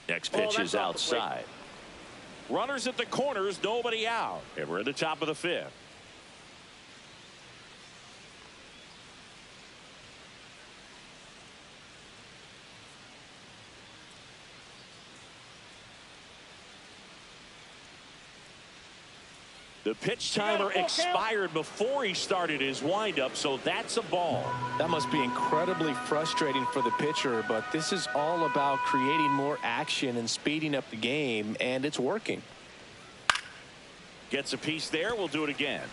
Next pitch is outside. Runners at the corners, nobody out. And we're at the top of the 5th. The pitch timer expired before he started his windup, so that's a ball.
That must be incredibly frustrating for the pitcher, but this is all about creating more action and speeding up the game, and it's working.
Gets a piece there. We'll do it again.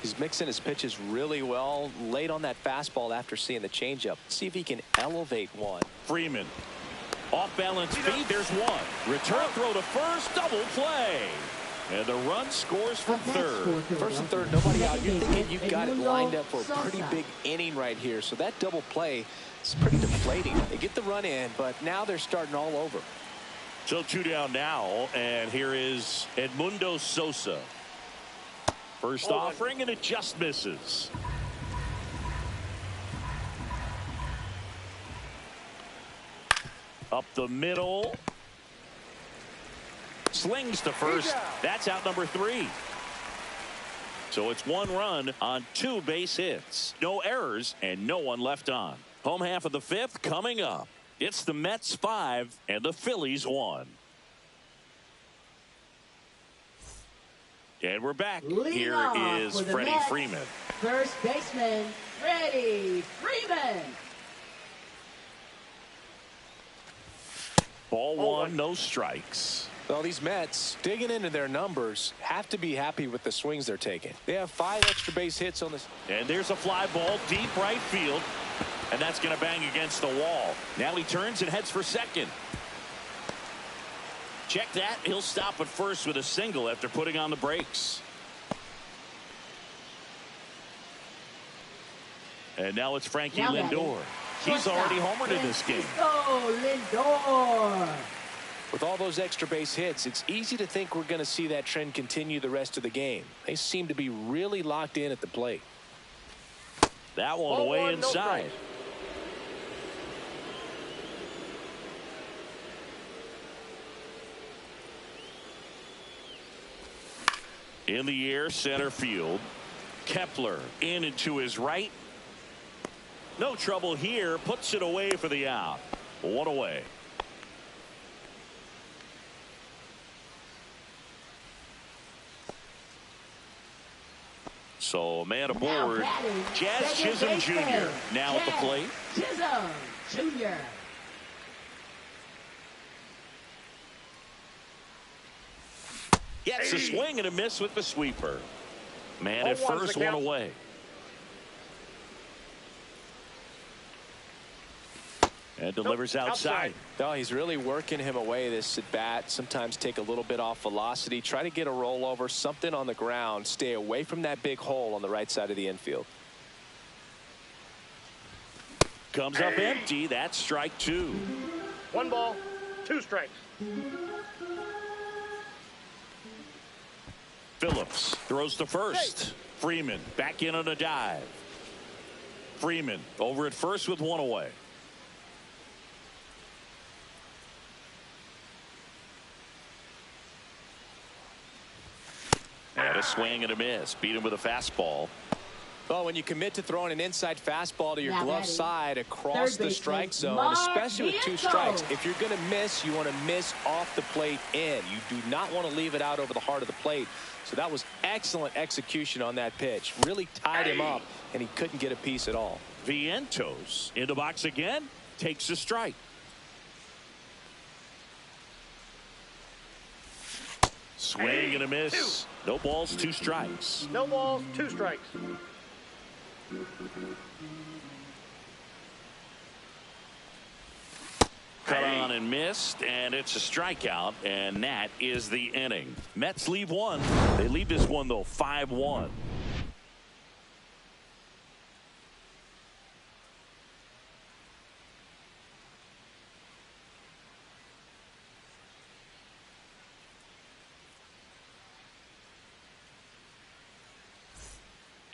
He's mixing his pitches really well, late on that fastball after seeing the changeup. See if he can elevate one.
Freeman. Off balance feed. There's one. Return throw to first. Double play. And the run scores from third.
First and third, nobody out. You're thinking you've got it lined up for a pretty big inning right here. So that double play is pretty deflating. They get the run in, but now they're starting all over.
So 2 down now, and here is Edmundo Sosa. First offering, and it just misses. Up the middle. Slings to first. That's out number 3. So it's 1 run on 2 base hits. No errors and no one left on. Home half of the 5th coming up. It's the Mets 5 and the Phillies 1. And we're back. Here is Freddie Freeman.
First baseman, Freddie Freeman.
Ball 1, no strikes.
Well, these Mets, digging into their numbers, have to be happy with the swings they're taking. They have 5 extra base hits on this.
And there's a fly ball deep right field. And that's going to bang against the wall. Now he turns and heads for second. Check that. He'll stop at first with a single after putting on the brakes. And now it's Frankie Lindor. He's already homered in this game.
Oh, Lindor.
With all those extra base hits, it's easy to think we're going to see that trend continue the rest of the game. They seem to be really locked in at the plate.
That one way inside. In the air, center field. Kepler in and to his right. No trouble here. Puts it away for the out. One away. So man aboard. Jazz Chisholm Jr. now at the plate.
Chisholm Jr.
Gets a swing and a miss with the sweeper. Man at first, one away. And delivers outside.
No, he's really working him away this at bat. Sometimes take a little bit off velocity. Try to get a rollover, something on the ground. Stay away from that big hole on the right side of the infield.
Comes up empty. That's strike two.
1 ball, 2 strikes.
Phillips throws to first. Freeman back in on a dive. Freeman over at first with 1 away. And a swing and a miss. Beat him with a fastball.
Well, when you commit to throwing an inside fastball to your glove side across the strike zone, especially with 2 strikes, if you're going to miss, you want to miss off the plate in. You do not want to leave it out over the heart of the plate. So that was excellent execution on that pitch. Really tied him up, and he couldn't get a piece at all.
Vientos in the box again. Takes a strike. Swing and a miss. No balls, 2 strikes.
No balls, 2 strikes.
Cut on and missed, and it's a strikeout, and that is the inning. Mets leave 1. They leave this one, though, 5-1.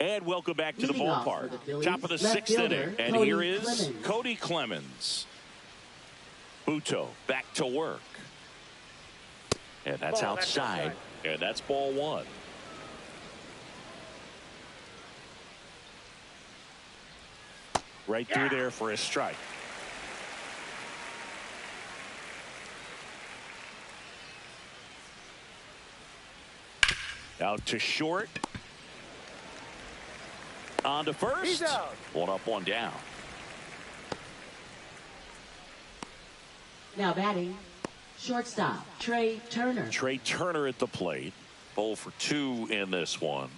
And welcome back to the ballpark. Top of the 6th inning, and here is Cody Clemens. Buto back to work. And that's outside. And that's ball 1. Right through there for a strike. Out to short. On to first. 1 up, 1 down.
Now batting, shortstop, Trey Turner.
Trey Turner at the plate. 0 for 2 in this one.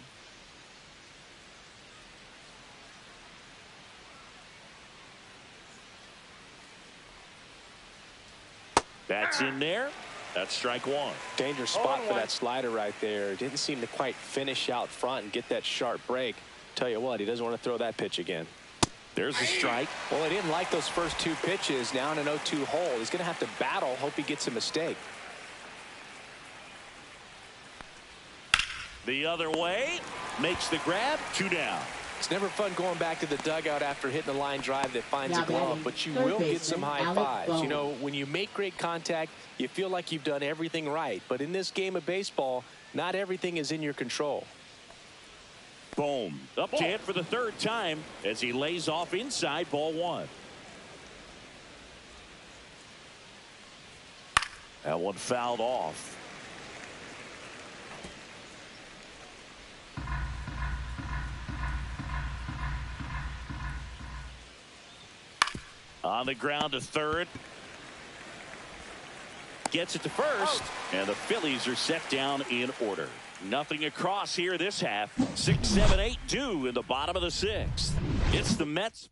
That's in there. That's strike 1.
Dangerous spot for that slider right there. Didn't seem to quite finish out front and get that sharp break. Tell you what, he doesn't want to throw that pitch again.
There's a strike.
Well, he didn't like those first 2 pitches. Now in an 0-2 hole. He's going to have to battle. Hope he gets a mistake.
The other way. Makes the grab. 2 down.
It's never fun going back to the dugout after hitting a line drive that finds a glove, but you will get some high fives. You know, when you make great contact, you feel like you've done everything right. But in this game of baseball, not everything is in your control.
Boom. Up to hit for the 3rd time as he lays off inside, ball 1. That one fouled off. On the ground to 3rd. Gets it to 1st. And the Phillies are set down in order. Nothing across here this half. 6, 7, 8, 2 in the bottom of the 6th. It's the Mets.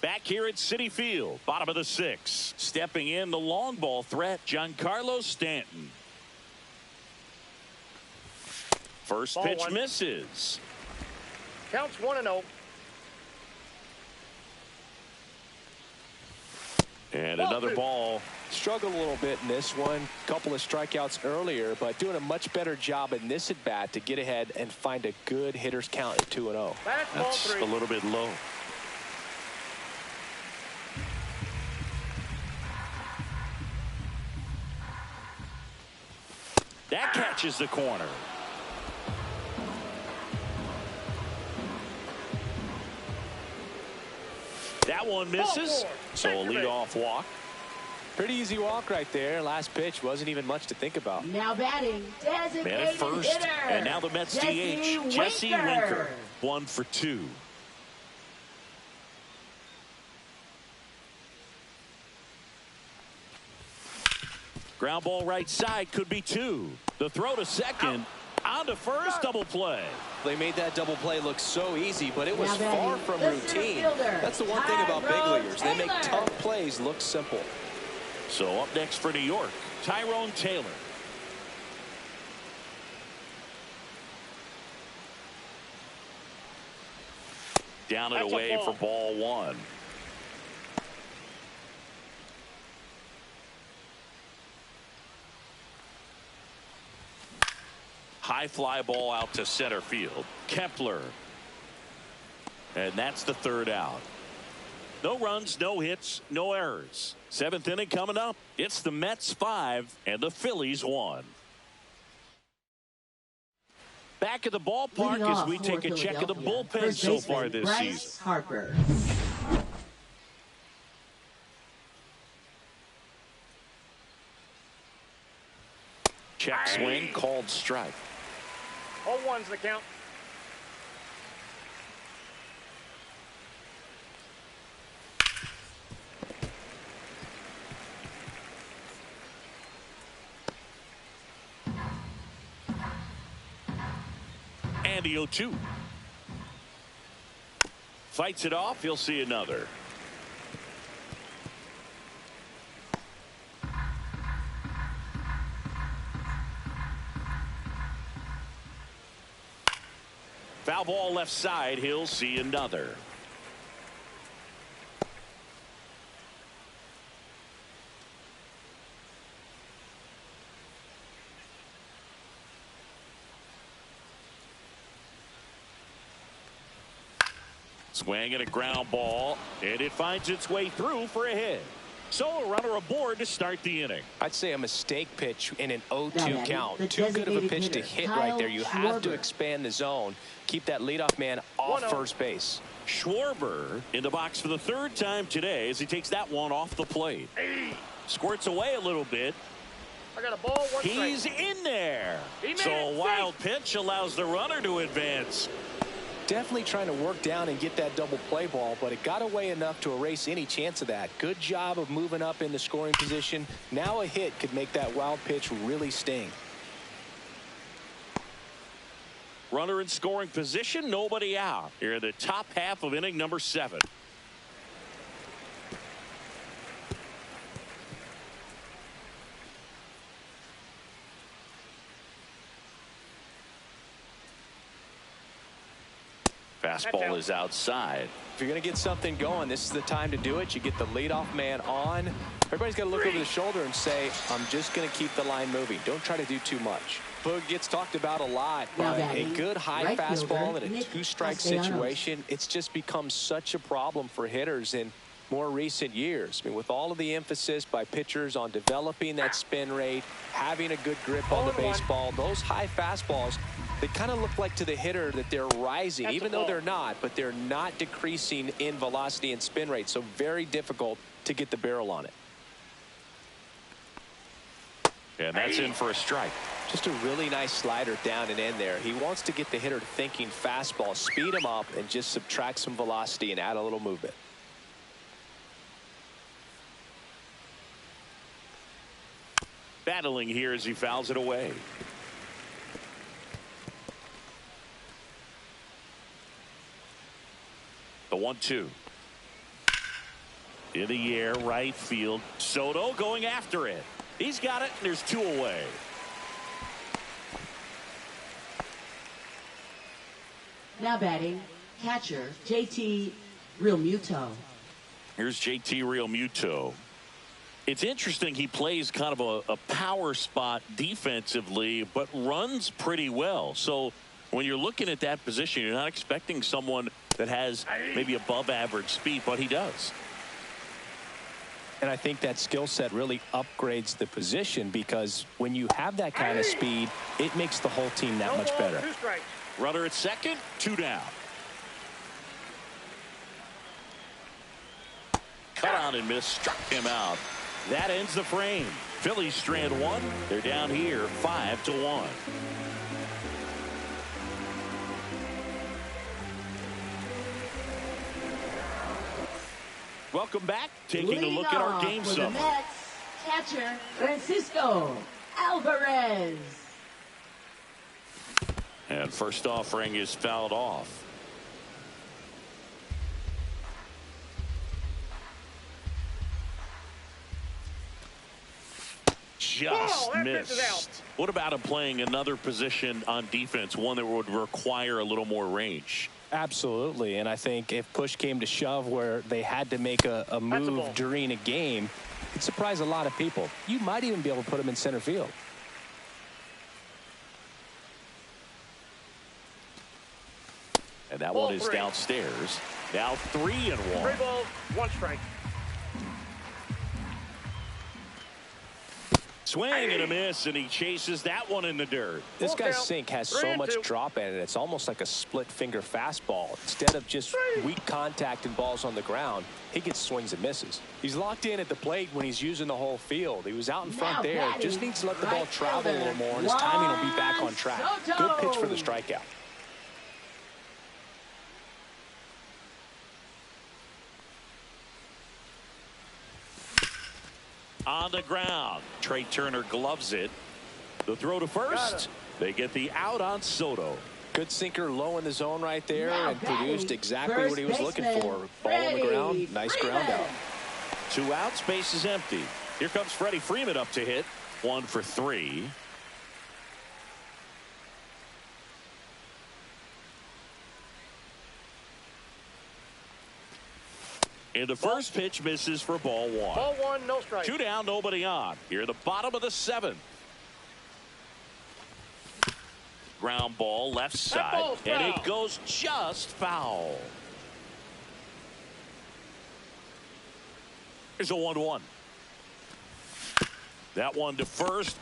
Back here at Citi Field, bottom of the 6th. Stepping in the long ball threat, Giancarlo Stanton. First
Ball
pitch
1.
misses.
Counts 1-0.
And another ball.
Struggled a little bit in this one. Couple of strikeouts earlier, but doing a much better job in this at bat to get ahead and find a good hitter's count at 2-0.
That's a little bit low. That catches the corner. That one misses. So a leadoff walk.
Pretty easy walk right there. Last pitch wasn't even much to think about.
Now batting, designated
Man at first.
hitter.
And now the Mets DH, Jesse Winker. 1 for 2. Ground ball right side, could be 2. The throw to second. On to first, double play.
They made that double play look so easy, but it was far from routine. That's the one thing about big leaguers. They make tough plays look simple.
So up next for New York, Tyrone Taylor. Down and away for ball 1. High fly ball out to center field. Kepler. And that's the 3rd out. No runs, no hits, no errors. 7th inning coming up. It's the Mets 5 and the Phillies 1. Back at the ballpark as we take a check of the bullpen so far this season.
Harper.
Check swing, called strike.
0-1's the count.
And the 0-2. Fights it off. He'll see another. Foul ball left side. He'll see another. Swing and a ground ball, and it finds its way through for a hit. So a runner aboard to start the inning.
I'd say a mistake pitch in an 0-2 count. Too good of a pitch to hit right there. You have to expand the zone. Keep that leadoff man off first base.
Schwarber in the box for the 3rd time today as he takes that one off the plate. Squirts away a little bit.
I got a ball, 1 strike.
He's in there. So a wild pitch allows the runner to advance.
Definitely trying to work down and get that double play ball, but it got away enough to erase any chance of that. Good job of moving up in the scoring position. Now a hit could make that wild pitch really sting.
Runner in scoring position, nobody out. Here in the top half of inning number 7. Fastball is outside.
If you're going to get something going, this is the time to do it. You get the leadoff man on. Everybody's got to look over the shoulder and say, I'm just going to keep the line moving. Don't try to do too much. Boog gets talked about a lot, but a good high fastball in a 2-strike situation, it's just become such a problem for hitters in more recent years. I mean, with all of the emphasis by pitchers on developing that spin rate, having a good grip on the baseball, those high fastballs, they kind of look like to the hitter that they're rising, even though they're not, but they're not decreasing in velocity and spin rate. So very difficult to get the barrel on it.
And that's in for a strike.
Just a really nice slider down and in there. He wants to get the hitter thinking fastball, speed him up, and just subtract some velocity and add a little movement.
Battling here as he fouls it away. The 1-2. In the air, right field. Soto going after it. He's got it, and there's 2 away.
Now batting, catcher JT Realmuto.
Here's JT Realmuto. It's interesting, he plays kind of a power spot defensively, but runs pretty well. So when you're looking at that position, you're not expecting someone that has maybe above average speed, but he does.
And I think that skill set really upgrades the position, because when you have that kind of speed, it makes the whole team that much better.
2 strikes.
Runner at second, 2 down. Cut on and miss, struck him out. That ends the frame. Phillies strand 1. They're down here 5-1. Welcome back. Taking a look at our game summary.
METS catcher Francisco Alvarez.
And first offering is fouled off. Just missed. What about him playing another position on defense, one that would require a little more range?
Absolutely, and I think if push came to shove where they had to make a move during a game, it'd surprise a lot of people. You might even be able to put him in center field.
And that one is downstairs. Now 3-1.
3 balls, 1 strike.
Swing and a miss, and he chases that one in the dirt.
This guy's sink has so much drop in it. It's almost like a split finger fastball. Instead of just weak contact and balls on the ground, he gets swings and misses. He's locked in at the plate when he's using the whole field. He was out in front there. Just needs to let the ball travel a little more, and his timing will be back on track. Good pitch for the strikeout.
On the ground. Trey Turner gloves it. The throw to first. They get the out on Soto.
Good sinker low in the zone right there, and produced exactly what he was looking for. Ball on the ground. Nice ground out.
2 outs. Base is empty. Here comes Freddie Freeman up to hit. 1 for 3. And the first pitch misses for ball 1.
Ball 1, no strike.
2 down, nobody on. Here at the bottom of the 7th. Ground ball left side, and it goes just foul. Here's a 1-1. That one to first.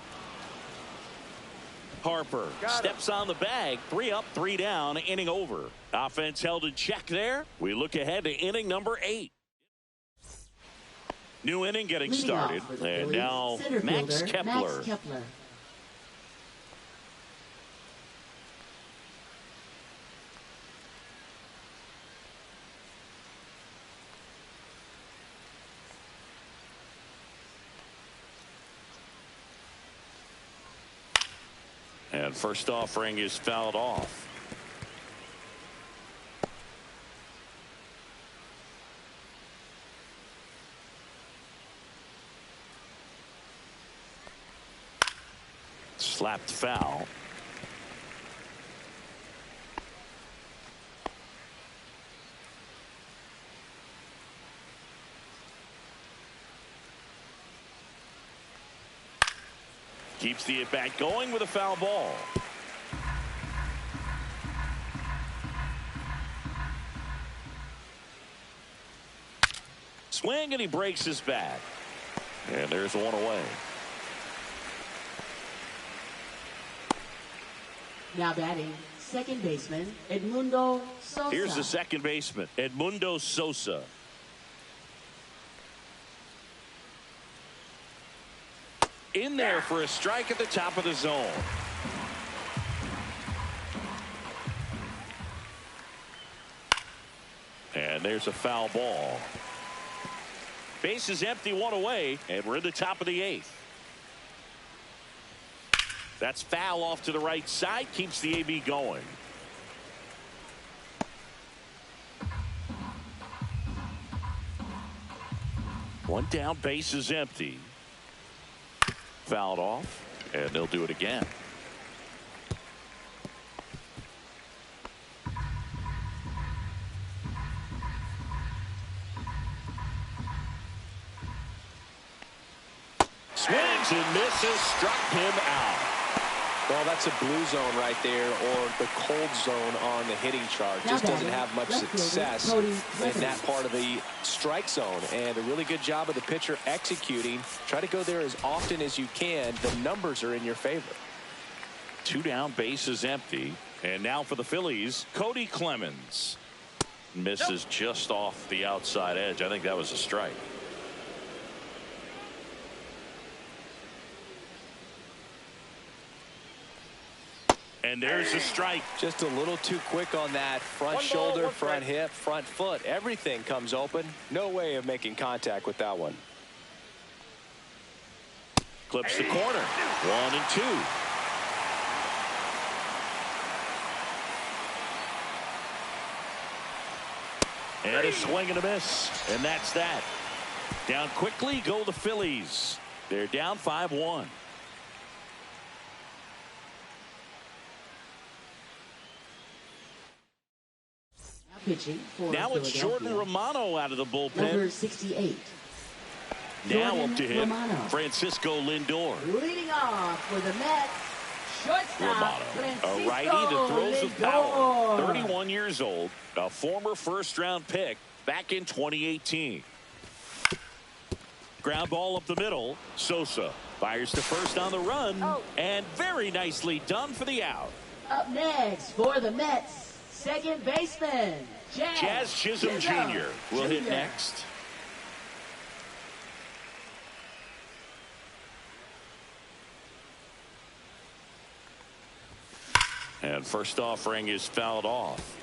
Harper steps on the bag. 3 up, 3 down, inning over. Offense held in check there. We look ahead to inning number 8. New inning getting started. And now Max Kepler. And first offering is fouled off. Slapped foul. Keeps the at-bat going with a foul ball. Swing, and he breaks his bat. And there's one away.
Now batting, second baseman, Edmundo Sosa.
Here's the second baseman, Edmundo Sosa. In there for a strike at the top of the zone. And there's a foul ball. Base is empty, 1 away, and we're in the top of the 8th. That's foul off to the right side, keeps the AB going. One down, base is empty. Fouled off, and they'll do it again. Swings and misses, struck him out.
Well, that's a blue zone right there, or the cold zone on the hitting chart. Just doesn't have much success in that part of the strike zone. And a really good job of the pitcher executing. Try to go there as often as you can. The numbers are in your favor.
2 down, bases empty. And now for the Phillies, Cody Clemens. Misses just off the outside edge. I think that was a strike. And there's a strike.
Just a little too quick on that. Front shoulder, front hip, front foot. Everything comes open. No way of making contact with that one.
Clips the corner. 1-2. And a swing and a miss. And that's that. Down quickly go the Phillies. They're down 5-1.
Pitching for
now it's Jordan Romano out of the bullpen.
Number 68.
Now
Jordan
up to him,
Romano.
Francisco Lindor.
Leading off for the Mets, shortstop
Romano,
Francisco
a righty that throws with power.
Lindor.
31 years old, a former first-round pick back in 2018. Ground ball up the middle. Sosa fires to first on the run, and very nicely done for the out.
Up next for the Mets, second baseman
Jazz Chisholm Jr. will hit next. And first offering is fouled off.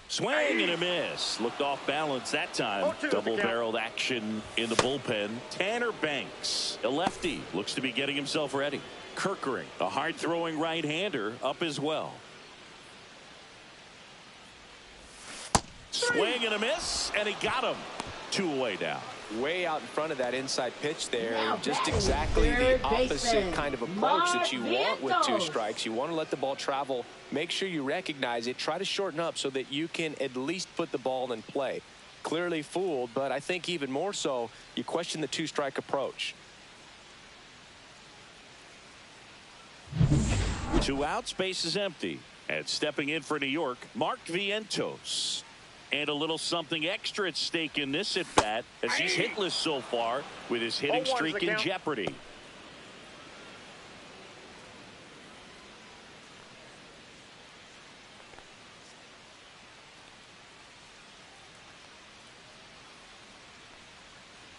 Swing and a miss. Looked off balance that time. Double-barreled action in the bullpen. Tanner Banks, a lefty, looks to be getting himself ready. Kirkering, a hard-throwing right-hander, up as well. Swing and a miss, and he got him. 2 away now.
Way out in front of that inside pitch there. Just exactly the opposite kind of approach that you want with 2 strikes. You want to let the ball travel. Make sure you recognize it. Try to shorten up so that you can at least put the ball in play. Clearly fooled, but I think even more so, you question the 2-strike approach.
2 outs, base is empty. And stepping in for New York, Mark Vientos. And a little something extra at stake in this at-bat, as he's hitless so far with his hitting streak in jeopardy.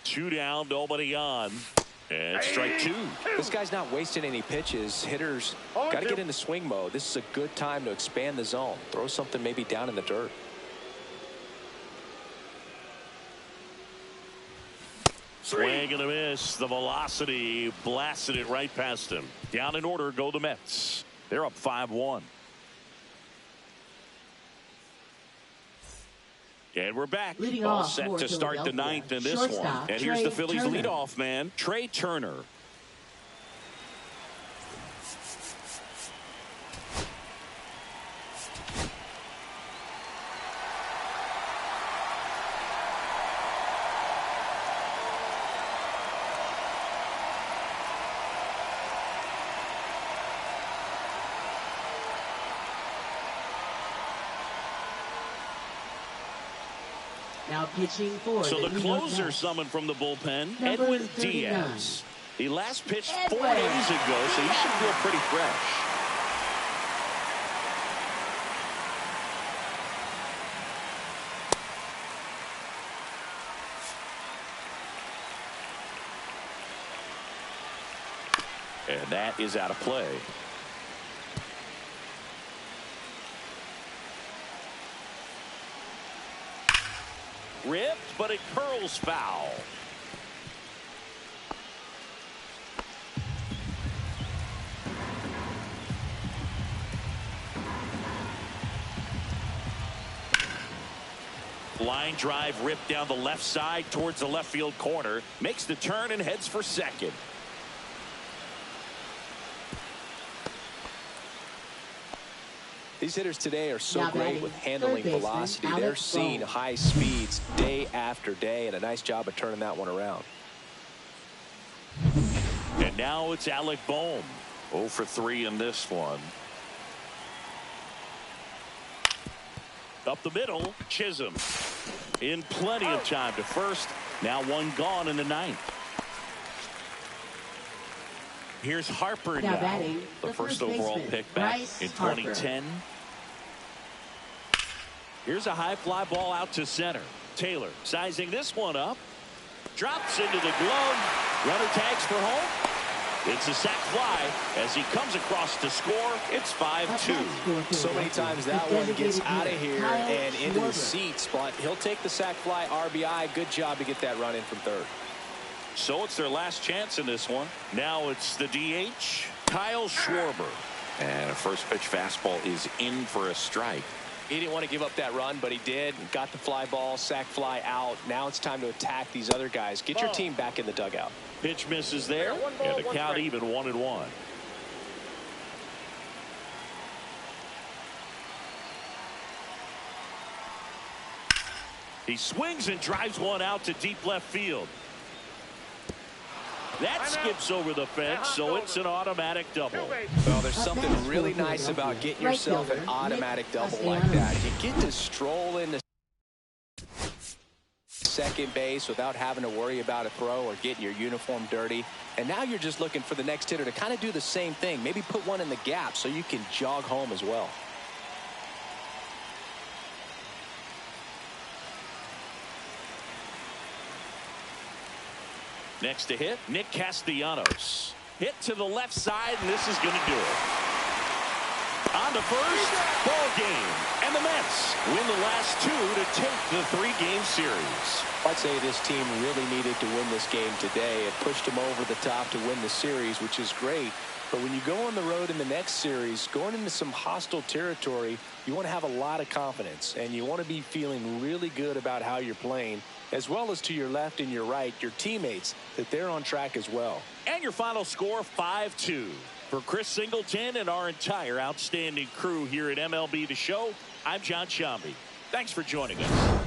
Two down, nobody on. And strike 2.
This guy's not wasting any pitches. Hitters got to get into swing mode. This is a good time to expand the zone. Throw something maybe down in the dirt.
Swing and a miss. The velocity blasted it right past him. Down in order go the Mets. They're up 5-1. And we're back. All set to start the 9th in this one. And here's the Phillies leadoff man, Trey Turner.
Now pitching for
so the closer summoned from the bullpen, Edwin Diaz. He last pitched 4 days ago, so he should feel pretty fresh. And that is out of play. Ripped, but it curls foul. Line drive ripped down the left side towards the left field corner. Makes the turn and heads for second.
These hitters today are so great
batting,
with handling
third baseman,
velocity.
Alex
They're seeing
Bohm.
high speeds day after day, and a nice job of turning that one around.
And now it's Alec Bohm. 0 for 3 in this one. Up the middle, Chisholm. In plenty of time to first. Now one gone in the ninth. Here's Harper now.
batting,
The first overall
baseman,
pick back
Bryce
in
Harper.
2010. Here's a high fly ball out to center. Taylor sizing this one up. Drops into the glove. Runner tags for home. It's a sac fly as he comes across to score. It's 5-2.
So many times that one gets out of here and into the seats, but he'll take the sac fly RBI. Good job to get that run in from third.
So it's their last chance in this one. Now it's the DH, Kyle Schwarber.
And a first pitch fastball is in for a strike.
He didn't want to give up that run, but he did. Got the fly ball, sac fly out. Now it's time to attack these other guys. Get your team back in the dugout.
Pitch misses there, and the count even 1-1. He swings and drives one out to deep left field. That skips over the fence, so it's an automatic double.
Well, there's something really nice about getting yourself an automatic double like that. You get to stroll into second base without having to worry about a throw or getting your uniform dirty. And now you're just looking for the next hitter to kind of do the same thing. Maybe put one in the gap so you can jog home as well.
Next to hit, Nick Castellanos. Hit to the left side, and this is going to do it. On to first, ball game. And the Mets win the last two to take the 3-game series.
I'd say this team really needed to win this game today. It pushed them over the top to win the series, which is great. But when you go on the road in the next series, going into some hostile territory, you want to have a lot of confidence, and you want to be feeling really good about how you're playing, as well as to your left and your right, your teammates, that they're on track as well.
And your final score, 5-2. For Chris Singleton and our entire outstanding crew here at MLB The Show, I'm John Shambi. Thanks for joining us.